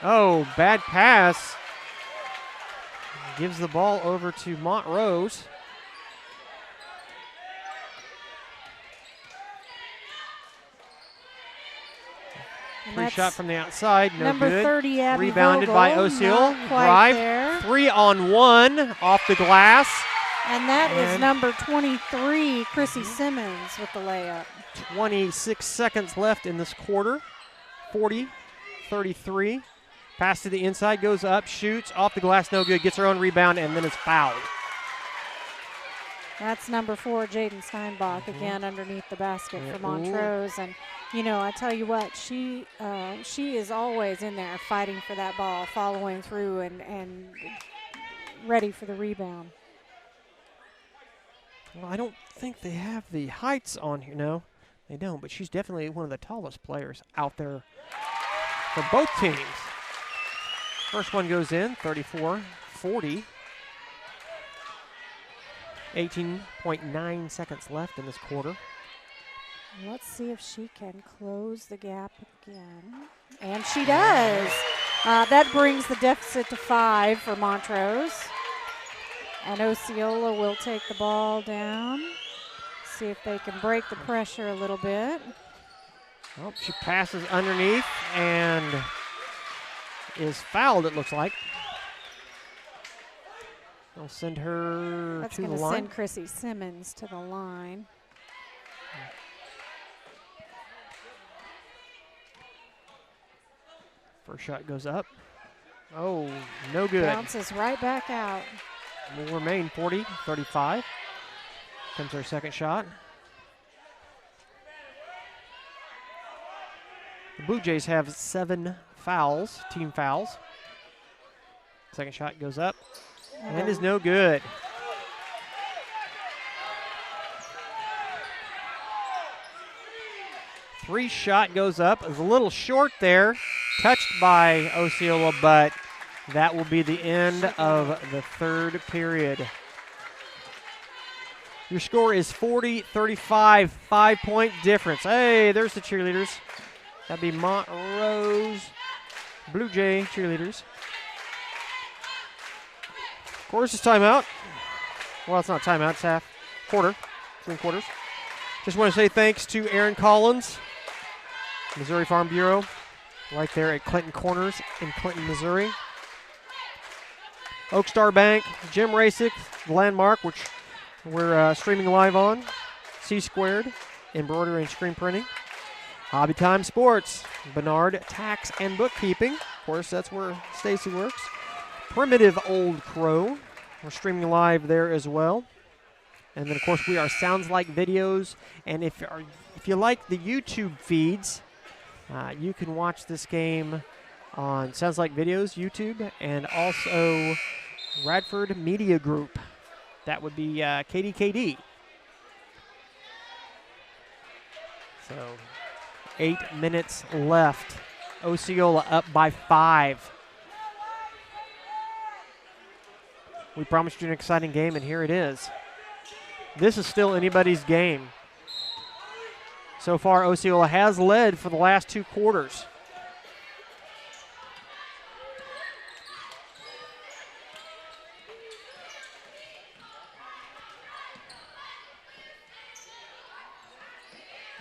Oh, bad pass. Gives the ball over to Montrose. Free shot from the outside, no number good. 30, Abby Rebounded Vogel, by Osceola. Drive, there. 3-on-1 off the glass. And that is number 23, Chrissy Simmons with the layup. 26 seconds left in this quarter. 40-33. Pass to the inside, goes up, shoots, off the glass, no good. Gets her own rebound, and then it's fouled. That's number 4, Jaden Steinbach, again underneath the basket for Montrose. And, you know, I tell you what, she is always in there fighting for that ball, following through and ready for the rebound. Well, I don't think they have the heights on here. No, they don't, but she's definitely one of the tallest players out there for both teams. First one goes in, 34-40. 18.9 seconds left in this quarter. Let's see if she can close the gap again. And she does. That brings the deficit to 5 for Montrose. And Osceola will take the ball down. See if they can break the pressure a little bit. Oh, she passes underneath and is fouled, it looks like. They'll send her That's to the going to line. send Chrissy Simmons to the line. First shot goes up. Oh, no good. Bounces right back out. Will remain 40-35. Comes her second shot. The Blue Jays have 7 fouls, team fouls. Second shot goes up and is no good. Three shot goes up. Is a little short there. Touched by Osceola, but that will be the end of the third period. Your score is 40-35, 5-point difference. Hey, there's the cheerleaders. That'd be Montrose Blue Jay cheerleaders. Of course, it's timeout. Well, it's not timeout, it's half quarter, 3 quarters. Just want to say thanks to Aaron Collins, Missouri Farm Bureau, right there at Clinton Corners in Clinton, Missouri. Oak Star Bank, Jim Rasick, the Landmark, which we're streaming live on. C Squared, embroidery and screen printing. Hobby Time Sports, Bernard Tax and Bookkeeping. Of course, that's where Stacy works. Primitive Old Crow, we're streaming live there as well. And then, of course, we are Sounds Like Videos. And if you like the YouTube feeds, you can watch this game on Sounds Like Videos, YouTube, and also Radford Media Group. That would be KDKD. So 8 minutes left. Osceola up by 5. We promised you an exciting game, and here it is. This is still anybody's game. So far, Osceola has led for the last 2 quarters.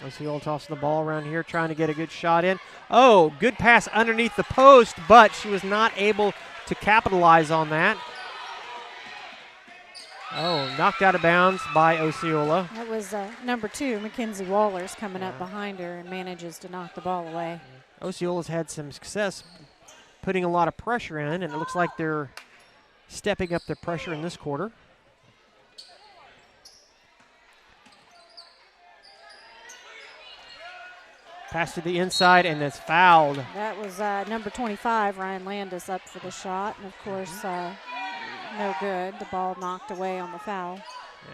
Osceola tossing the ball around here, trying to get a good shot in. Oh, good pass underneath the post, but she was not able to capitalize on that. Oh, knocked out of bounds by Osceola. That was number 2, Mackenzie Wallers, coming up behind her and manages to knock the ball away. Osceola's had some success putting a lot of pressure in, and it looks like they're stepping up their pressure in this quarter. Pass to the inside, and it's fouled. That was number 25, Ryan Landis, up for the shot. And, of course, no good. The ball knocked away on the foul. Yeah.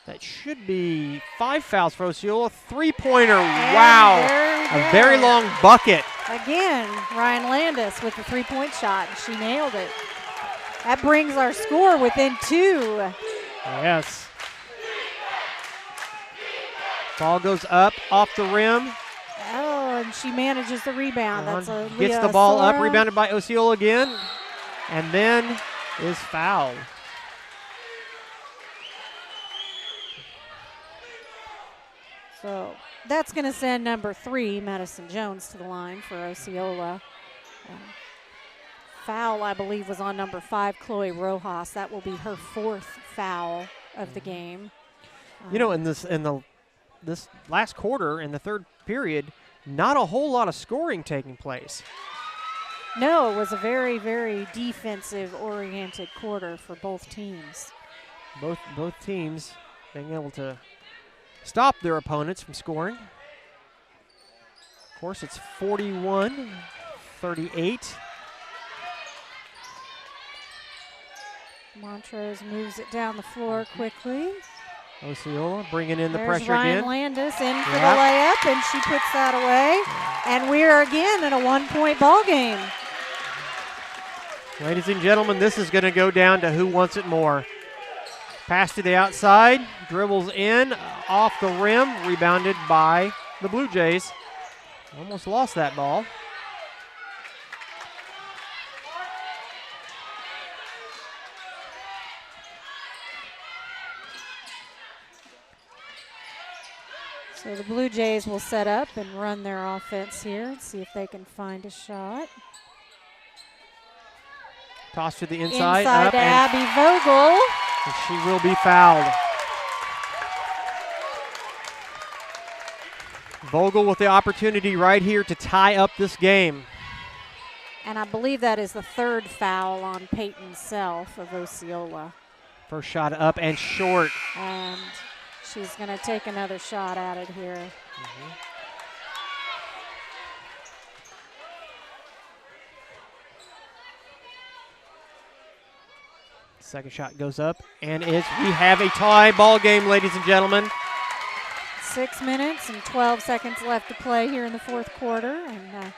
That should be 5 fouls for Osceola. 3-pointer, wow. A very long bucket. Again, Ryan Landis with the 3-point shot, and she nailed it. That brings our score within 2. Yes. Ball goes up off the rim. Oh, and she manages the rebound. That's a gets the ball up, rebounded by Osceola again, and then is fouled. So that's going to send number 3, Madison Jones, to the line for Osceola. Foul, I believe, was on number 5, Chloe Rojas. That will be her 4th foul of the game. You know, in this last quarter, in the third period, not a whole lot of scoring taking place. No, it was a very, very defensive-oriented quarter for both teams. Both teams being able to stop their opponents from scoring. Of course, it's 41-38. Montrose moves it down the floor quickly. Osceola bringing in the There's pressure Ryan again. Landis in for the layup, and she puts that away. And we are again in a 1-point ball game. Ladies and gentlemen, this is going to go down to who wants it more. Pass to the outside, dribbles in, off the rim, rebounded by the Blue Jays. Almost lost that ball. So the Blue Jays will set up and run their offense here and see if they can find a shot. Toss to the inside. Inside up to and Abby Vogel. she will be fouled. Vogel with the opportunity right here to tie up this game. And I believe that is the third foul on Peyton Self of Osceola. First shot up and short. And she's going to take another shot at it here. Second shot goes up, and we have a tie ball game, ladies and gentlemen. 6 minutes and 12 seconds left to play here in the fourth quarter. And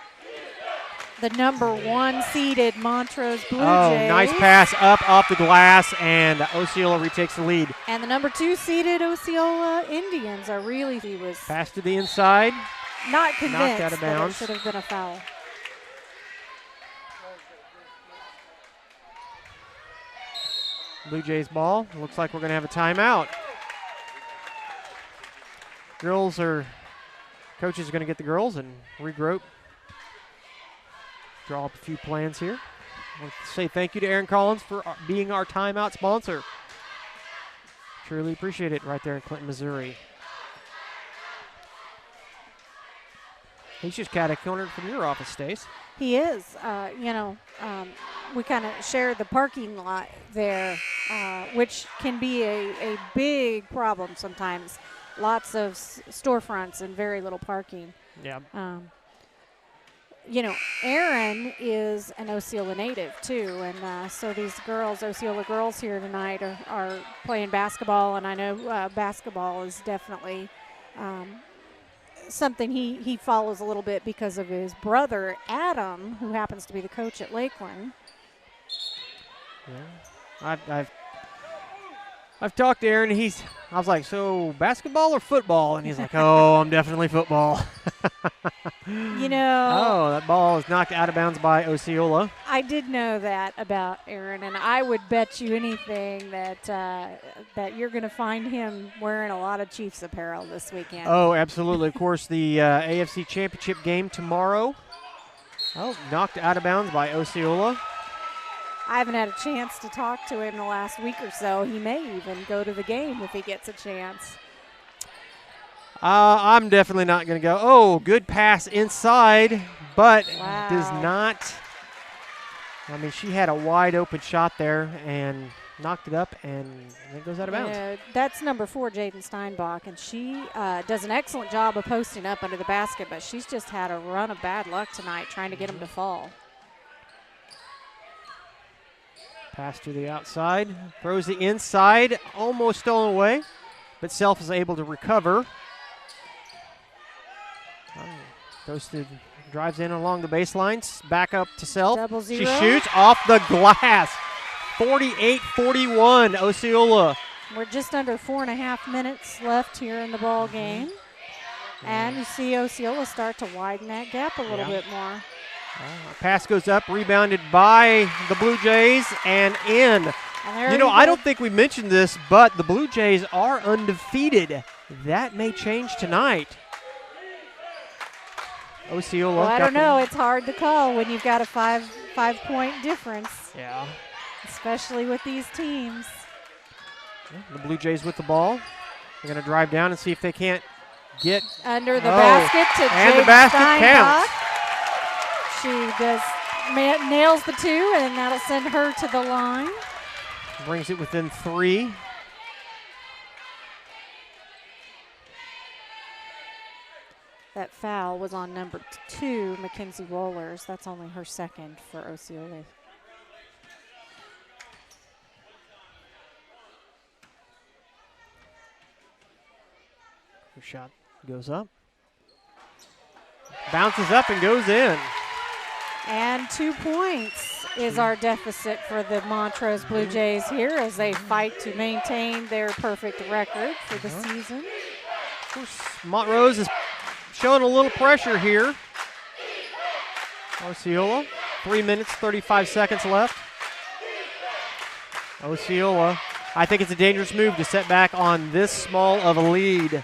the number 1 seeded Montrose Blue Jays. Nice pass up off the glass, and Osceola retakes the lead. And the number 2 seeded Osceola Indians are really, he was Pass to the inside. not convinced Knocked out of that it bounds. should have been a foul. Blue Jays ball. Looks like we're going to have a timeout. Coaches are going to get the girls and regroup. Draw up a few plans here. I want to say thank you to Aaron Collins for being our timeout sponsor. Truly appreciate it right there in Clinton, Missouri. He's just cat a corner from your office, Stace. He is. We kind of share the parking lot there, which can be a big problem sometimes. Lots of storefronts and very little parking. Yeah. Aaron is an Osceola native too, and so these girls, Osceola girls here tonight, are playing basketball, and I know basketball is definitely something he follows a little bit because of his brother Adam, who happens to be the coach at Lakeland. Yeah, I've talked to Aaron. I was like, so basketball or football? And he's like, oh, I'm definitely football. Oh, that ball is knocked out of bounds by Osceola. I did know that about Aaron, and I would bet you anything that you're going to find him wearing a lot of Chiefs apparel this weekend. Oh, absolutely. Of course, the AFC Championship game tomorrow. Oh, knocked out of bounds by Osceola. I haven't had a chance to talk to him the last week or so. He may even go to the game if he gets a chance. I'm definitely not going to go. Oh, good pass inside, but Wow. does not. I mean, she had a wide open shot there and knocked it up, and it goes out of bounds. That's number 4, Jaden Steinbach, and she does an excellent job of posting up under the basket, but she's just had a run of bad luck tonight trying to get them to fall. Pass to the outside, throws the inside, almost stolen away, but Self is able to recover. Drives in along the baselines, back up to Self. 0-0. She shoots off the glass. 48-41, Osceola. We're just under 4.5 minutes left here in the ball game. And you see Osceola start to widen that gap a little bit more. Pass goes up, rebounded by the Blue Jays, and in. I don't think we mentioned this, but the Blue Jays are undefeated. That may change tonight. Osceola. Well, I don't know. It's hard to call when you've got a five-point difference. Yeah. Especially with these teams. The Blue Jays with the ball. They're going to drive down and see if they can't get under the basket to and the basket Steinbach. counts. She nails the 2, and that'll send her to the line. Brings it within 3. That foul was on number 2, Mackenzie Wohlers. That's only her second for Osceola. Her shot goes up. Bounces up and goes in. And 2 points is our deficit for the Montrose Blue Jays here as they fight to maintain their perfect record for the season. Of course, Montrose is showing a little pressure here. Osceola, 3 minutes, 35 seconds left. Osceola, I think it's a dangerous move to set back on this small of a lead.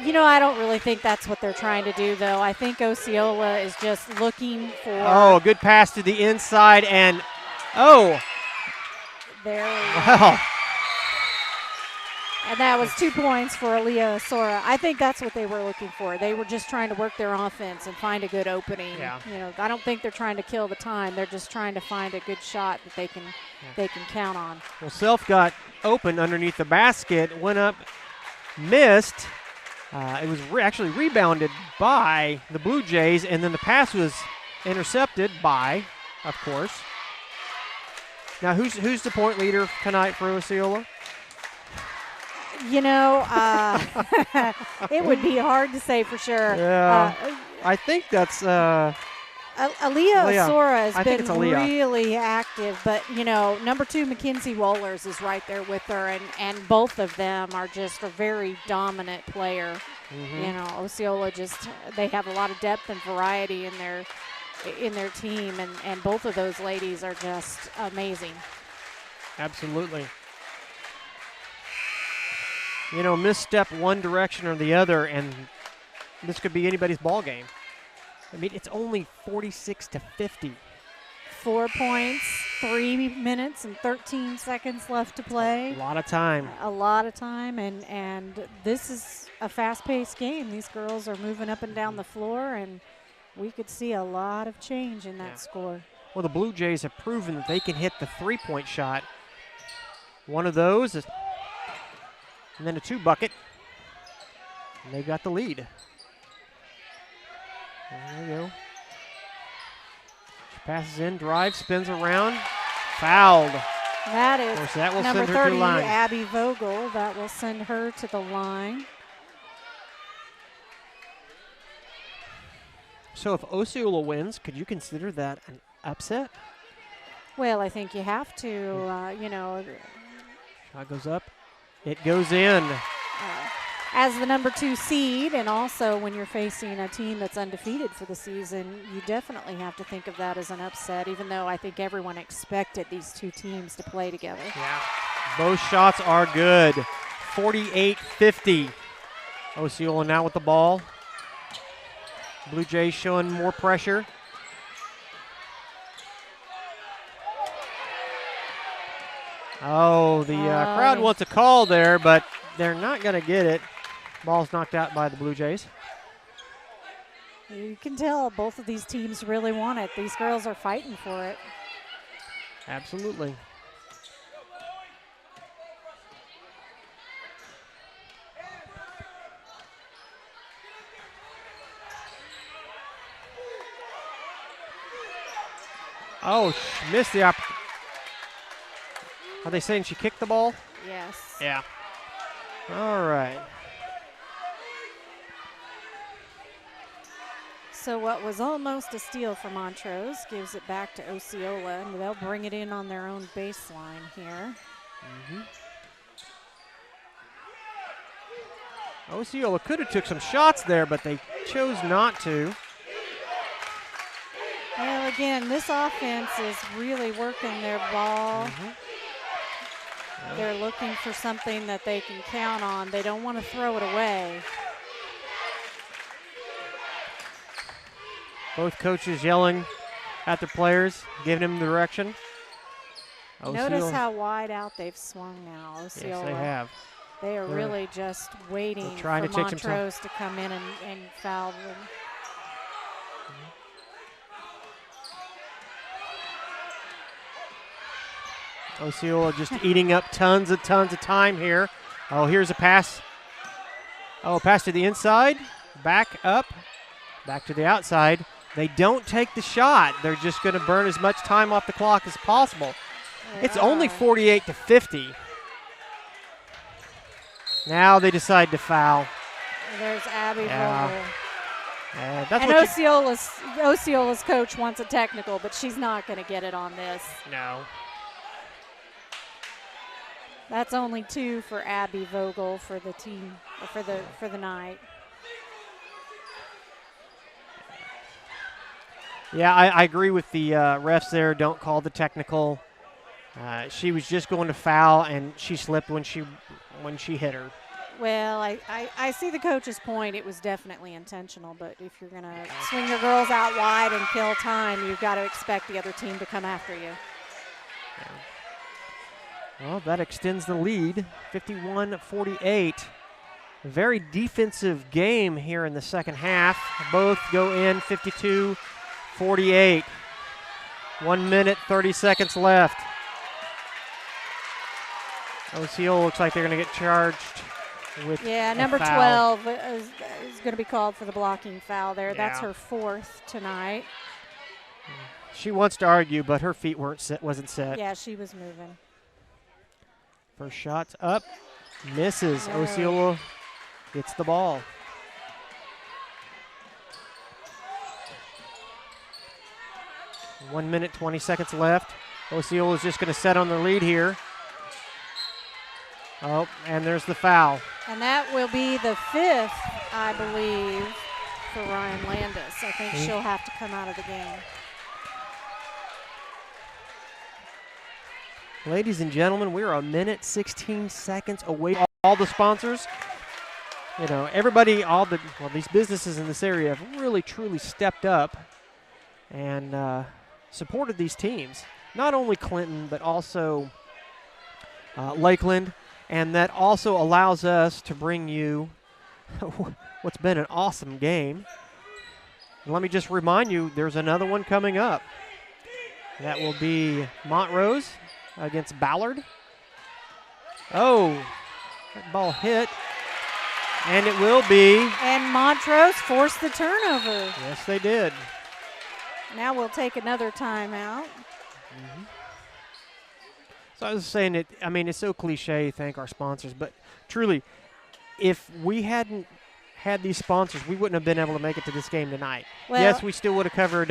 You know, I don't really think that's what they're trying to do, though. I think Osceola is just looking for... Oh, a good pass to the inside, and there. Wow. And that was 2 points for Aaliyah Sora. I think that's what they were looking for. They were just trying to work their offense and find a good opening. Yeah. You know, I don't think they're trying to kill the time. They're just trying to find a good shot that they can count on. Well, Self got open underneath the basket, went up, missed. It was actually rebounded by the Blue Jays, and then the pass was intercepted by, of course. Now, who's the point leader tonight for Osceola? You know, it would be hard to say for sure. Yeah, I think that's Aaliyah Sora has been Aaliyah. really active, but, you know, number 2, Mackenzie Wohlers is right there with her, and both of them are just a very dominant player. Mm-hmm. You know, Osceola they have a lot of depth and variety in their team, and both of those ladies are just amazing. Absolutely. You know, misstep one direction or the other, and this could be anybody's ball game. I mean, it's only 46-50. 4 points, 3 minutes and 13 seconds left to play. A lot of time. A lot of time, and this is a fast-paced game. These girls are moving up and down the floor, and we could see a lot of change in that score. Well, the Blue Jays have proven that they can hit the three-point shot. One of those is, and then a 2 bucket, and they got the lead. There you go. She passes in, drives, spins around, fouled. That is of course, that will number send her 30, to the line. Abby Vogel. That will send her to the line. So if Osceola wins, could you consider that an upset? Well, I think you have to, you know. Shot goes up. It goes in. As the number 2 seed, and also when you're facing a team that's undefeated for the season, you definitely have to think of that as an upset, even though I think everyone expected these two teams to play together. Yeah. Both shots are good. 48-50. Osceola now with the ball. Blue Jays showing more pressure. Oh, the crowd wants a call there, but they're not going to get it. Ball's knocked out by the Blue Jays. You can tell both of these teams really want it. These girls are fighting for it. Absolutely. Oh, she missed the opportunity. Are they saying she kicked the ball? Yes. Yeah. All right. So what was almost a steal for Montrose gives it back to Osceola, and they'll bring it in on their own baseline here. Mm-hmm. Osceola could have took some shots there, but they chose not to. Well, again, this offense is really working their ball. Mm-hmm. They're looking for something that they can count on. They don't want to throw it away. Both coaches yelling at their players, giving them direction. Notice how wide out they've swung now, Osceola. Yes, they have. They are really just waiting for Montrose to come in and foul them. Osceola just eating up tons of time here. Oh, here's a pass. Oh, pass to the inside. Back up. Back to the outside. They don't take the shot. They're just going to burn as much time off the clock as possible. It's only 48-50. Now they decide to foul. There's Abby Vogel. That's and what Osceola's coach wants a technical, but she's not going to get it on this. No. That's only 2 for Abby Vogel for the team, for the night. Yeah, I agree with the refs there. Don't call the technical. She was just going to foul, and she slipped when she hit her. Well, I see the coach's point. It was definitely intentional, but if you're going to swing your girls out wide and kill time, you've got to expect the other team to come after you. Yeah. Well, that extends the lead, 51-48. A very defensive game here in the second half. Both go in 52-48. 1 minute, 30 seconds left. Osceola looks like they're going to get charged with number foul. 12 is going to be called for the blocking foul there. Yeah. That's her 4th tonight. She wants to argue, but her feet wasn't set. Yeah, she was moving. First shot's up, misses. No. Osceola gets the ball. One minute, 20 seconds left. Osceola's just going to set on the lead here. Oh, and there's the foul. And that will be the 5th, I believe, for Ryan Landis. I think she'll have to come out of the game. Ladies and gentlemen, we're a minute, 16 seconds away from all the sponsors. You know, everybody, these businesses in this area have really, truly stepped up and supported these teams. Not only Clinton, but also Lakeland. And that also allows us to bring you what's been an awesome game. Let me just remind you, there's another one coming up. That will be Montrose against Ballard. Oh, that ball hit. And it will be. And Montrose forced the turnover. Yes, they did. Now we'll take another timeout. Mm-hmm. So I was saying it's so cliche to thank our sponsors, but truly, if we hadn't had these sponsors, we wouldn't have been able to make it to this game tonight. Well, yes, we still would have covered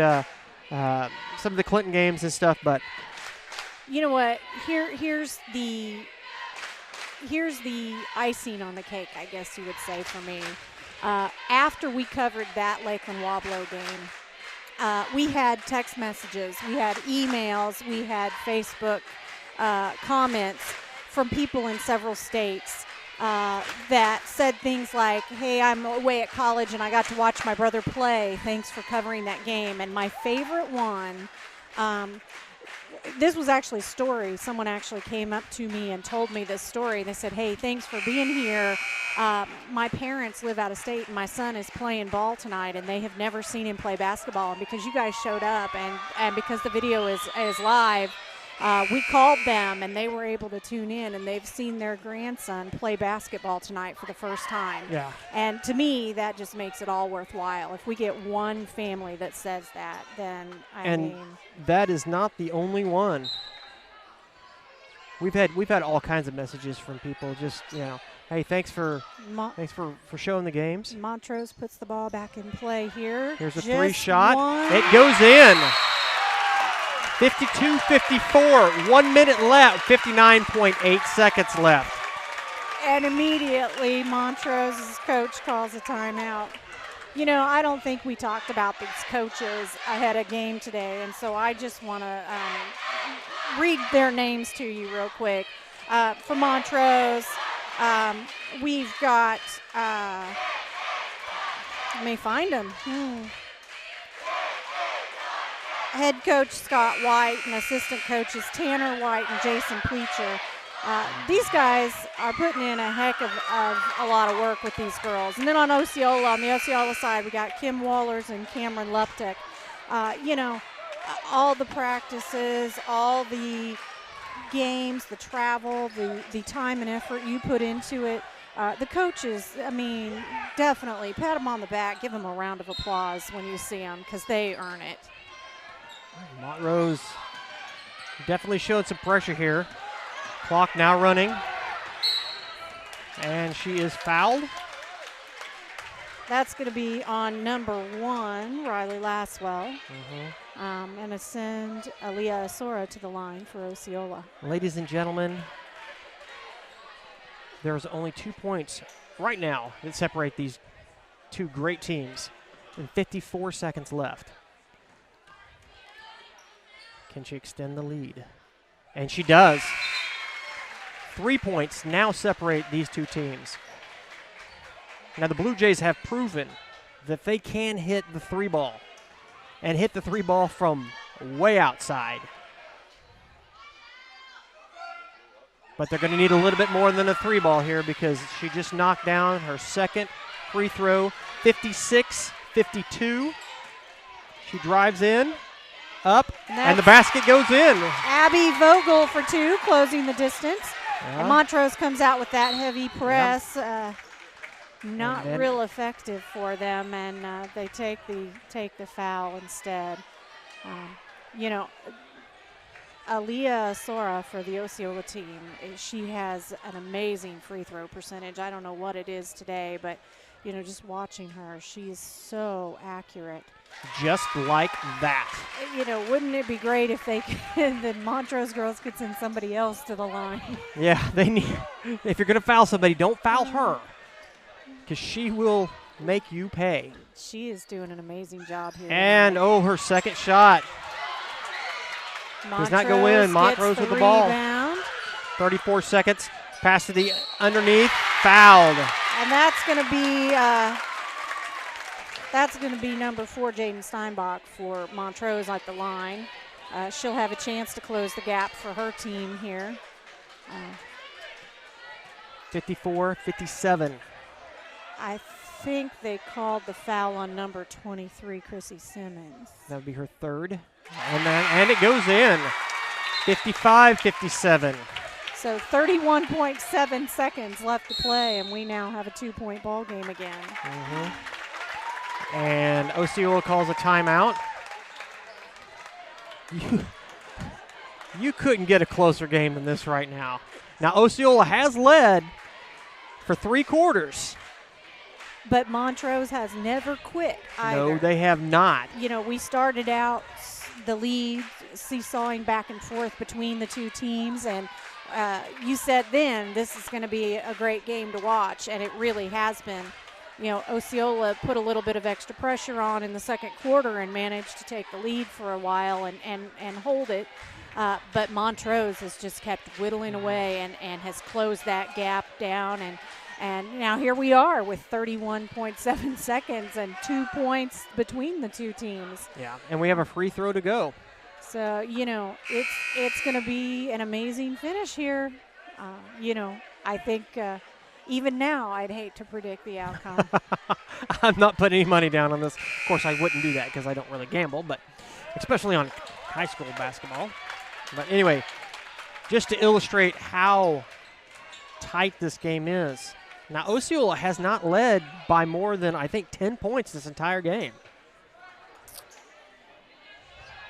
some of the Clinton games and stuff, but you know what? Here's the icing on the cake, I guess you would say for me. After we covered that Lakeland Wablo game, we had text messages, we had emails, we had Facebook comments from people in several states that said things like, hey, I'm away at college and I got to watch my brother play. Thanks for covering that game. And my favorite one, this was actually a story. Someone actually came up to me and told me this story. They said, hey, thanks for being here. My parents live out of state, and my son is playing ball tonight, and they have never seen him play basketball. And because you guys showed up and because the video is live, we called them, and they were able to tune in, and they've seen their grandson play basketball tonight for the first time. Yeah. And to me, that just makes it all worthwhile. If we get one family that says that, then I mean, that is not the only one. We've had all kinds of messages from people. Just hey, thanks for showing the games. Montrose puts the ball back in play here. Here's a just 3-shot. one. It goes in. 52-54, 1 minute left, 59.8 seconds left. And immediately Montrose's coach calls a timeout. I don't think we talked about these coaches ahead of game today, and so I just want to read their names to you real quick. For Montrose, we've got, let me find them. Head coach Scott White and assistant coaches Tanner White and Jason Pleacher. These guys are putting in a heck of a lot of work with these girls. And then on the Osceola side, we got Kim Wallers and Cameron Luptek. All the practices, all the games, the travel, the time and effort you put into it. The coaches, definitely pat them on the back, give them a round of applause when you see them because they earn it. Montrose definitely showed some pressure here. Clock now running. And she is fouled. That's going to be on number 1, Riley Laswell. And to send Aaliyah Asora to the line for Osceola. Ladies and gentlemen, there's only 2 points right now that separate these two great teams, and 54 seconds left. Can she extend the lead? And she does. 3 points now separate these two teams. Now the Blue Jays have proven that they can hit the 3 ball and hit the 3 ball from way outside. But they're going to need a little bit more than a 3 ball here because she just knocked down her second free throw, 56-52. She drives in, up, and the basket goes in. Abby Vogel for 2, closing the distance. Yeah. And Montrose comes out with that heavy press. Not real effective for them, and they take the foul instead. You know, Aaliyah Asora for the Osceola team, she has an amazing free throw percentage. I don't know what it is today, but you know, just watching her, she is so accurate. Just like that. You know, wouldn't it be great if they could, the Montrose girls could send somebody else to the line? Yeah, they need. If you're going to foul somebody, don't foul her, because she will make you pay. She is doing an amazing job here. And her second shot does not go in. Montrose with the ball. 34 seconds. Pass to the underneath. Fouled. And that's going to be number 4, Jaden Steinbach for Montrose at the line. She'll have a chance to close the gap for her team here. 54-57. I think they called the foul on number 23, Chrissy Simmons. That would be her third. And it goes in. 55-57. So 31.7 seconds left to play, and we now have a 2-point ball game again. And Osceola calls a timeout. You couldn't get a closer game than this right now. Now, Osceola has led for 3 quarters. But Montrose has never quit either. No, they have not. You know, we started out the lead seesawing back and forth between the two teams, and you said then this is going to be a great game to watch, and it really has been. You know, Osceola put a little bit of extra pressure on in the second quarter and managed to take the lead for a while and hold it. But Montrose has just kept whittling away and has closed that gap down. And now here we are with 31.7 seconds and 2 points between the two teams. Yeah, and we have a free throw to go. So, you know, it's going to be an amazing finish here. You know, I think even now I'd hate to predict the outcome. I'm not putting any money down on this. Of course, I wouldn't do that because I don't really gamble, but especially on high school basketball. But anyway, just to illustrate how tight this game is. Now, Osceola has not led by more than, I think, 10 points this entire game.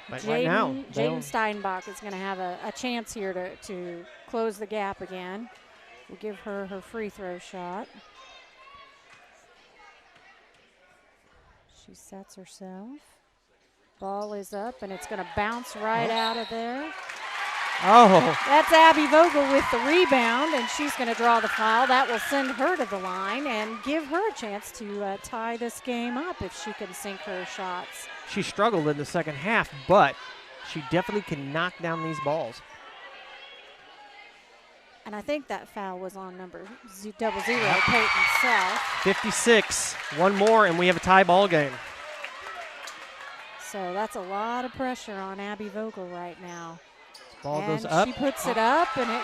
But right now, Jaden Steinbach is going to have a chance here to close the gap again. We'll give her her free throw shot. She sets herself. Ball is up, and it's going to bounce right out of there. Oh. That's Abby Vogel with the rebound, and she's going to draw the foul. That will send her to the line and give her a chance to tie this game up if she can sink her shots. She struggled in the second half, but she definitely can knock down these balls. And I think that foul was on number 00, Peyton Self. 56. One more, and we have a tie ball game. So that's a lot of pressure on Abby Vogel right now. Ball and goes up. She puts it up, and it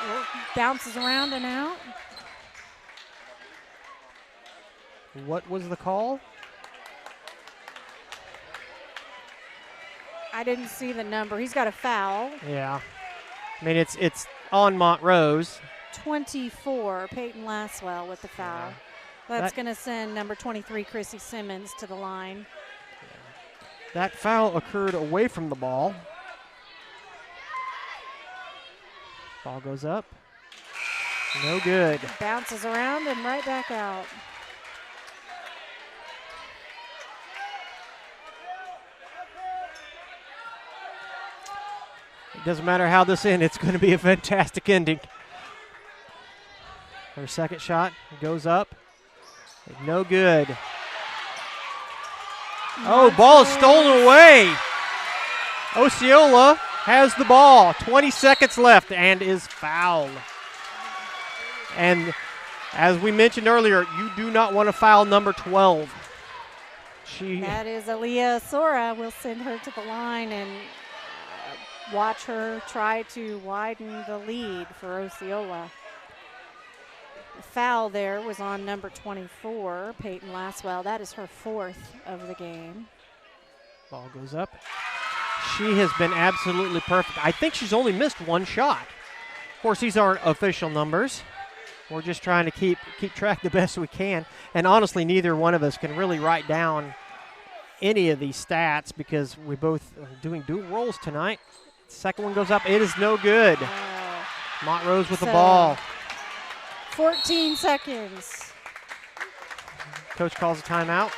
bounces around and out. What was the call? I didn't see the number. He's got a foul. Yeah. I mean, it's on Montrose. 24, Peyton Laswell with the foul. Yeah. That's going to send number 23, Chrissy Simmons, to the line. That foul occurred away from the ball. Ball goes up. No good. Bounces around and right back out. doesn't matter how this ends, it's going to be a fantastic ending. Her second shot goes up. No good. Oh, ball is stolen away. Osceola has the ball. 20 seconds left and is fouled. And as we mentioned earlier, you do not want to foul number 12. That is Aaliyah Sora. We'll send her to the line and watch her try to widen the lead for Osceola. The foul there was on number 24, Peyton Laswell. That is her fourth of the game. Ball goes up. She has been absolutely perfect. I think she's only missed one shot. Of course, these aren't official numbers. We're just trying to keep track the best we can. And honestly, neither one of us can really write down any of these stats because we both are doing dual roles tonight. Second one goes up. It is no good. Montrose with the ball. 14 seconds. Coach calls a timeout.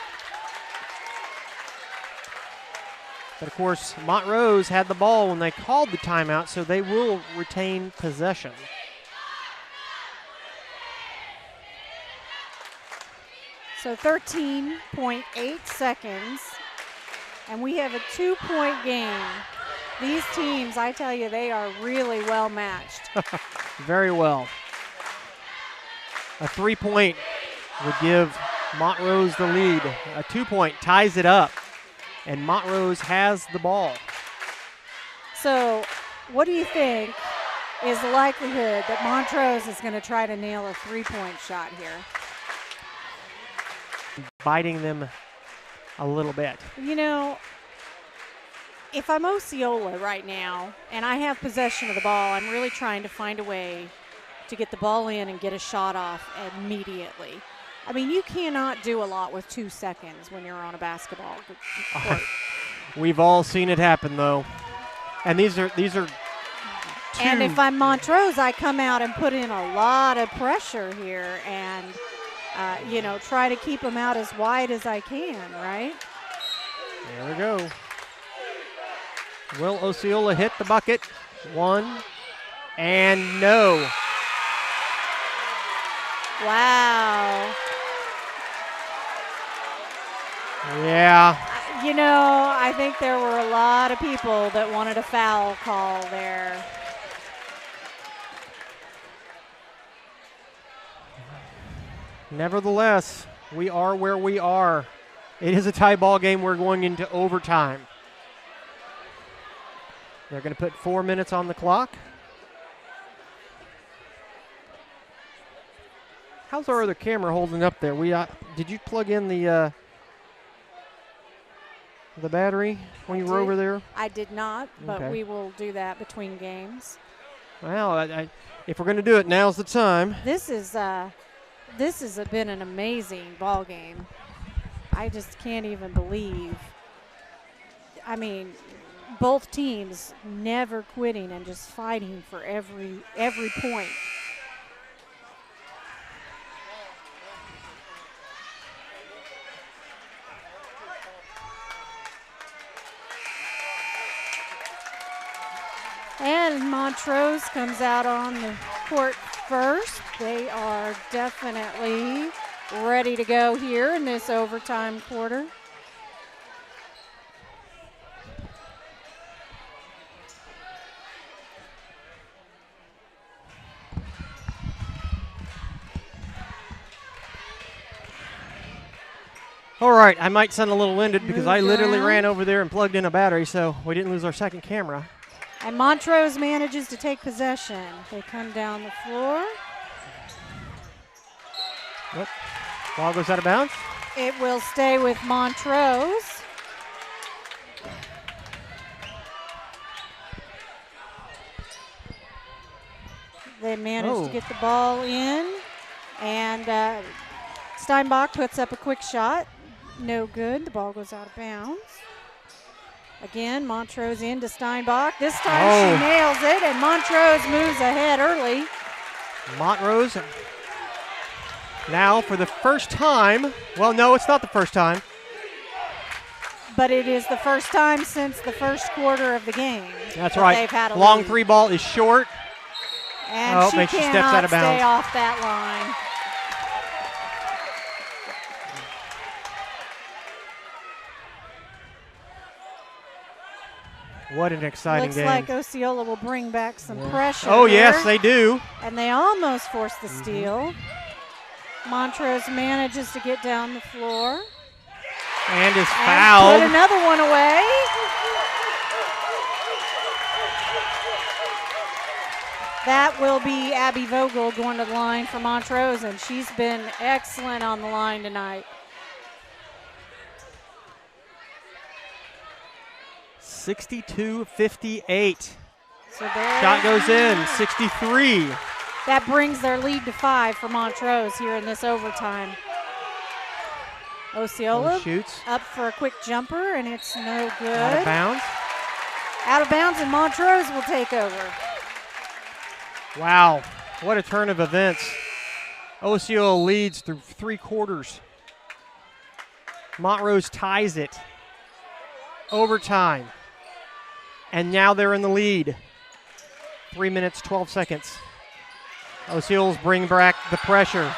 But, of course, Montrose had the ball when they called the timeout, so they will retain possession. So 13.8 seconds, and we have a 2-point game. These teams, I tell you, they are really well matched. Very well. A 3-point would give Montrose the lead. A 2-point ties it up, and Montrose has the ball. So what do you think is the likelihood that Montrose is going to try to nail a 3-point shot here? Biting them a little bit. You know, if I'm Osceola right now and I have possession of the ball, I'm really trying to find a way to get the ball in and get a shot off immediately. I mean, you cannot do a lot with 2 seconds when you're on a basketball court. We've all seen it happen, though. And these are two. And if I'm Montrose, I come out and put in a lot of pressure here and, you know, try to keep them out as wide as I can, right? There we go. Will Osceola hit the bucket? One, and no. Wow. Yeah. You know, I think there were a lot of people that wanted a foul call there. Nevertheless, we are where we are. It is a tie ball game. We're going into overtime. They're going to put 4 minutes on the clock. How's our other camera holding up there? Did you plug in the battery when you were over there? I did not, but okay. We will do that between games. Well, if we're going to do it, now's the time. This has been an amazing ball game. I just can't even believe. I mean, both teams never quitting and just fighting for every point. And Montrose comes out on the court first. They are definitely ready to go here in this overtime quarter. All right, I might sound a little winded because I literally down. ran over there and plugged in a battery, so we didn't lose our second camera. And Montrose manages to take possession. They come down the floor. Yep. Ball goes out of bounds. It will stay with Montrose. They manage to get the ball in. And Steinbach puts up a quick shot. No good. The ball goes out of bounds. Again, Montrose into Steinbach. This time she nails it, and Montrose moves ahead early. Montrose now for the first time. Well, no, it's not the first time. but it is the first time since the first quarter of the game. That's right. They've had a long lead. three ball is short. And she she steps cannot out of bounds. stay off that line. What an exciting game. Looks like Osceola will bring back some pressure. Oh, yes, they do. And they almost forced the steal. Montrose manages to get down the floor. And is fouled. Put another one away. That will be Abby Vogel going to the line for Montrose, and she's been excellent on the line tonight. 62-58. So there Shot goes in, 63. That brings their lead to 5 for Montrose here in this overtime. Osceola shoots. Up for a quick jumper, and it's no good. Out of bounds. Out of bounds, and Montrose will take over. Wow, what a turn of events. Osceola leads through 3 quarters. Montrose ties it. Overtime. And now they're in the lead. 3 minutes, 12 seconds. Osceola's bringing back the pressure.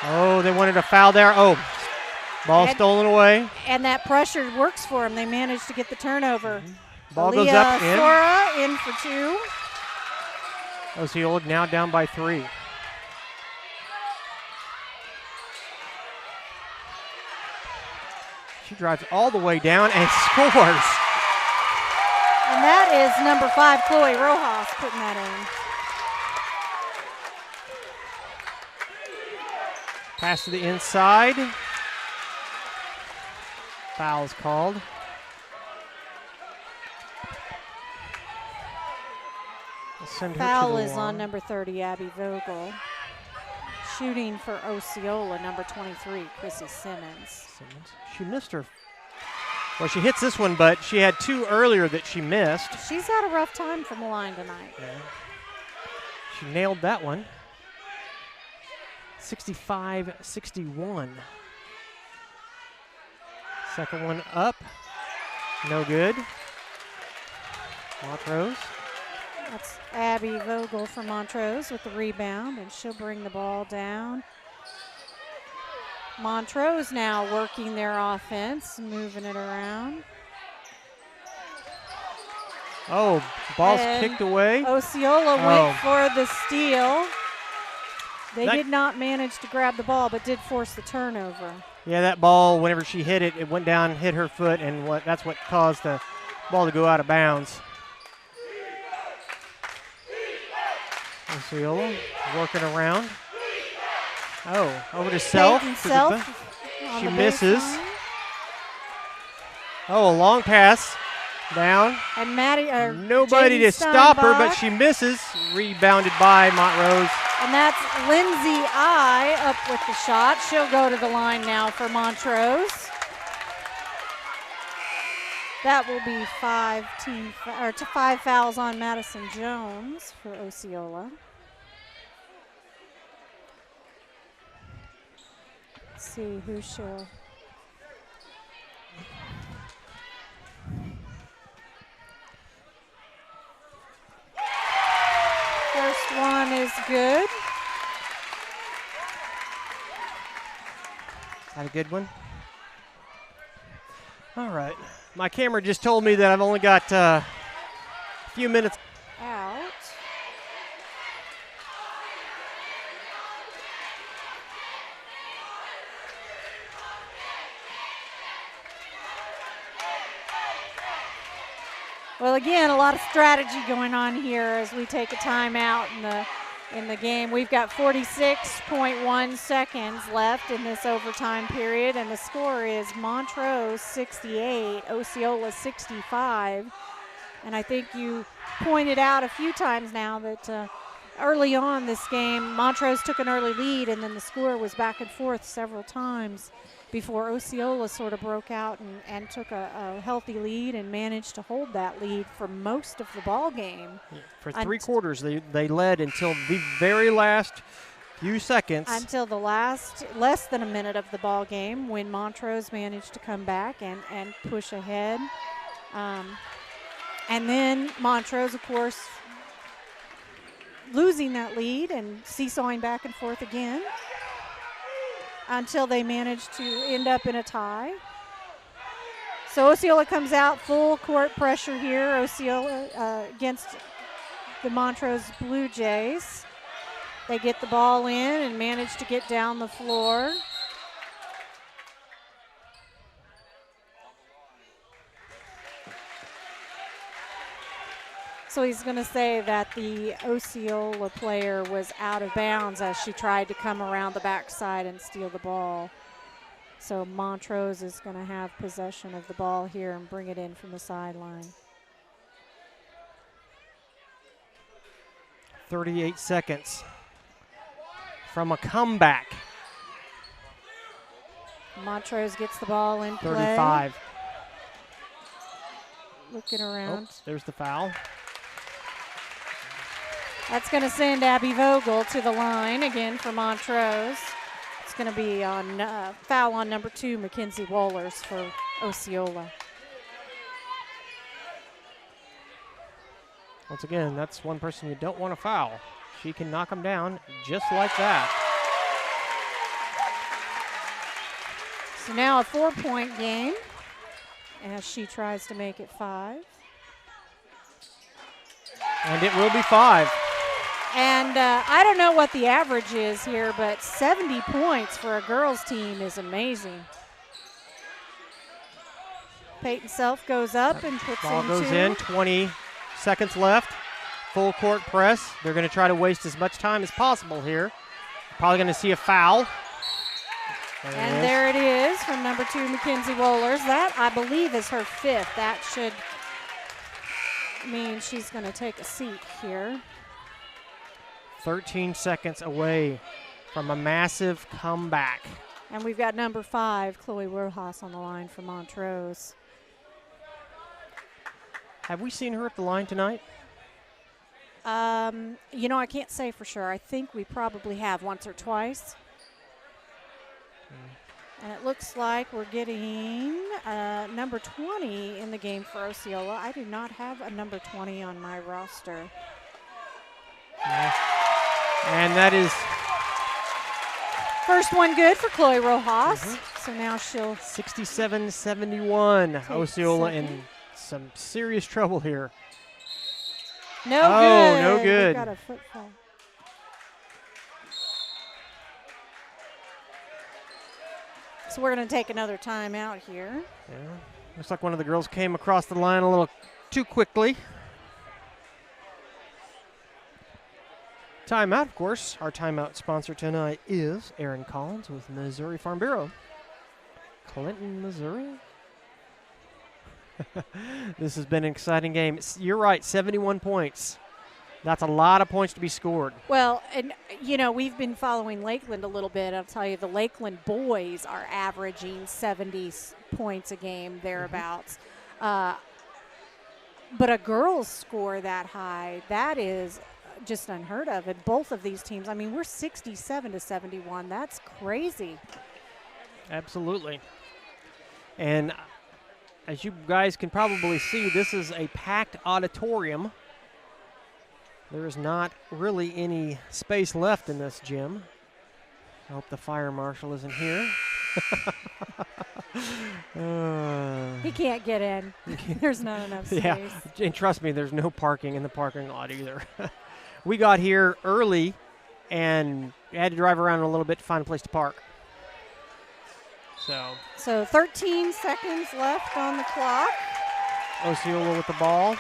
Oh, they wanted a foul there. Oh, ball stolen away. And that pressure works for them. They managed to get the turnover. Ball goes up in. Sora in for 2. Osceola now down by 3. She drives all the way down and scores. And that is number 5, Chloe Rojas, putting that in. Pass to the inside. Foul is called. Foul is on number 30, Abby Vogel. Shooting for Osceola, number 23, Chrissy Simmons. She missed her. Well, she hits this one, but she had 2 earlier that she missed. She's had a rough time from the line tonight. Yeah. She nailed that one. 65-61. Second one up. No good. Montrose. That's Abby Vogel from Montrose with the rebound, and she'll bring the ball down. Montrose now working their offense, moving it around. Oh, ball's kicked away. Osceola went for the steal. They did not manage to grab the ball, but did force the turnover. Yeah, that ball, whenever she hit it, it went down, hit her foot, and that's what caused the ball to go out of bounds. Osceola working around. Oh, over to Self. She misses. Oh, a long pass down. And Maddie, nobody to stop her, but she misses. Rebounded by Montrose. And that's Lindsay I up with the shot. She'll go to the line now for Montrose. That will be 5 fouls on Madison Jones for Osceola. Let's see who she'll. First one is good. Had a good one. All right. My camera just told me that I've only got a few minutes out. Well, again, a lot of strategy going on here as we take a timeout in the game. We've got 46.1 seconds left in this overtime period, and the score is Montrose 68, Osceola 65. And I think you pointed out a few times now that early on this game, Montrose took an early lead, and then the score was back and forth several times before Osceola sort of broke out and took a healthy lead and managed to hold that lead for most of the ball game. For 3 quarters, they led until the very last few seconds. Until the last less than a minute of the ball game when Montrose managed to come back and push ahead. And then Montrose, of course, losing that lead and seesawing back and forth again until they managed to end up in a tie. So Osceola comes out, full court pressure here. Osceola against the Montrose Blue Jays. They get the ball in and manage to get down the floor. So he's going to say that the Osceola player was out of bounds as she tried to come around the backside and steal the ball. So Montrose is going to have possession of the ball here and bring it in from the sideline. 38 seconds from a comeback. Montrose gets the ball in play. 35. Looking around. Oh, there's the foul. That's going to send Abby Vogel to the line again for Montrose. It's going to be on foul on number 2, Mackenzie Wohlers for Osceola. Once again, that's one person you don't want to foul. She can knock them down just like that. So now a 4-point game as she tries to make it 5. And it will be 5. And I don't know what the average is here, but 70 points for a girls' team is amazing. Peyton Self goes up and puts Ball in goes 2. in, 20 seconds left. Full court press. They're going to try to waste as much time as possible here. Probably going to see a foul. There it is from number 2, Mackenzie Wohlers. That, I believe, is her 5th. That should mean she's going to take a seat here. 13 seconds away from a massive comeback. And we've got number 5, Chloe Rojas, on the line for Montrose. Have we seen her at the line tonight? You know, I can't say for sure. I think we probably have once or twice. And it looks like we're getting number 20 in the game for Osceola. I do not have a number 20 on my roster. And that is first one good for Chloe Rojas. So now she'll 67-71. Osceola in some serious trouble here. No good. Oh, no good. We've got a foot foul. So we're going to take another timeout here. Yeah. Looks like one of the girls came across the line a little too quickly. Timeout, of course. Our timeout sponsor tonight is Aaron Collins with Missouri Farm Bureau. Clinton, Missouri. This has been an exciting game. You're right, 71 points. That's a lot of points to be scored. Well, and, you know, we've been following Lakeland a little bit. I'll tell you, the Lakeland boys are averaging 70 points a game, thereabouts. But a girls score that high, that is just unheard of. And both of these teams, I mean, we're 67-71. That's crazy. Absolutely. And as you guys can probably see, this is a packed auditorium. There is not really any space left in this gym. I hope the fire marshal isn't here. He can't get in. There's not enough space. Yeah, and trust me, there's no parking in the parking lot either. We got here early and had to drive around a little bit to find a place to park. So 13 seconds left on the clock. Osceola with the ball.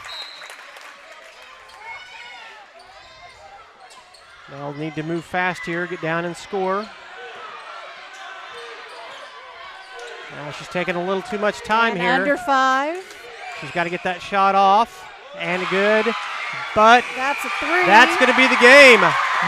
They'll need to move fast here, get down and score. Now she's taking a little too much time and here. Under 5. She's got to get that shot off. And good. But that's a 3. That's going to be the game.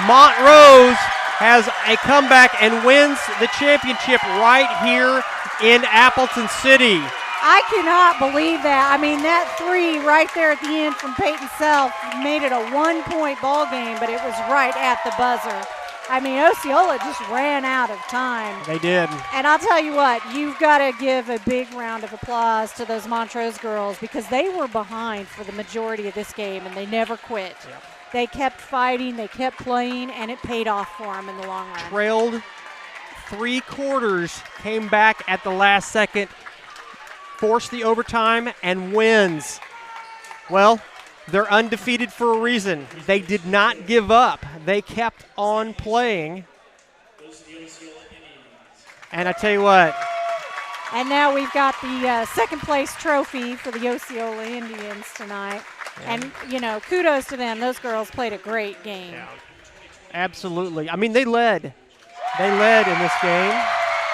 Montrose has a comeback and wins the championship right here in Appleton City. I cannot believe that. I mean, that 3 right there at the end from Peyton Self made it a 1-point ball game, but it was right at the buzzer. I mean, Osceola just ran out of time. They did. And I'll tell you what, you've got to give a big round of applause to those Montrose girls because they were behind for the majority of this game, and they never quit. Yep. They kept fighting, they kept playing, and it paid off for them in the long run. Trailed 3 quarters, came back at the last second, forced the overtime, and wins. Well, they're undefeated for a reason. They did not give up. They kept on playing. And I tell you what. And now we've got the second place trophy for the Osceola Indians tonight. Yeah. And, you know, kudos to them. Those girls played a great game. Yeah. Absolutely. I mean, they led. They led in this game.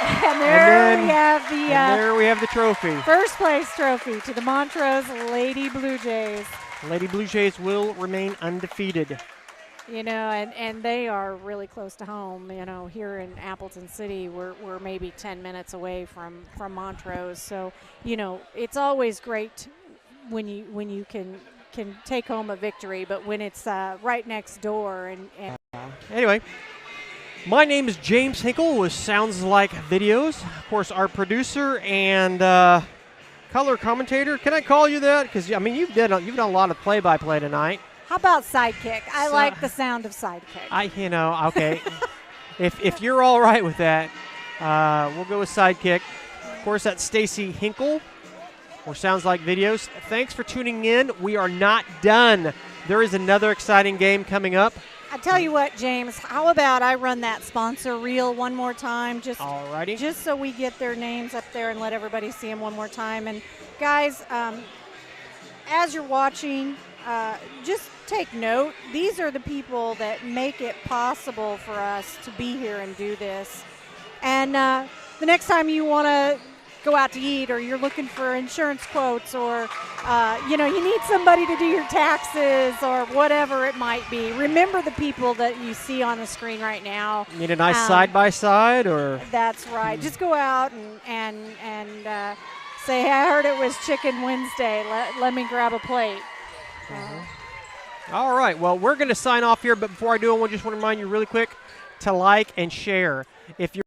And there we have the trophy. First place trophy to the Montrose Lady Blue Jays. Lady Blue Jays will remain undefeated. You know, and they are really close to home. You know, here in Appleton City, we're maybe 10 minutes away from Montrose. So, you know, it's always great when you can take home a victory, but when it's right next door. And anyway, my name is James Hinkle with Sounds Like Videos. Of course, our producer and color commentator. Can I call you that? Because I mean, you've done a lot of play-by-play tonight. How about sidekick? I like the sound of sidekick. Okay. if you're all right with that, we'll go with sidekick. Of course, that's Stacy Hinkle, or Sounds Like Videos. Thanks for tuning in. We are not done. There is another exciting game coming up. I tell you what, James, how about I run that sponsor reel one more time, just so we get their names up there and let everybody see them one more time. And guys, as you're watching, just take note. These are the people that make it possible for us to be here and do this. And the next time you want to go out to eat, or you're looking for insurance quotes, or you need somebody to do your taxes, or whatever it might be, remember the people that you see on the screen right now. Need a nice side-by-side, or? That's right. Just go out and say, hey, I heard it was Chicken Wednesday. Let me grab a plate. All right. Well, we're going to sign off here, but before I do, I just want to remind you really quick to like and share. If you're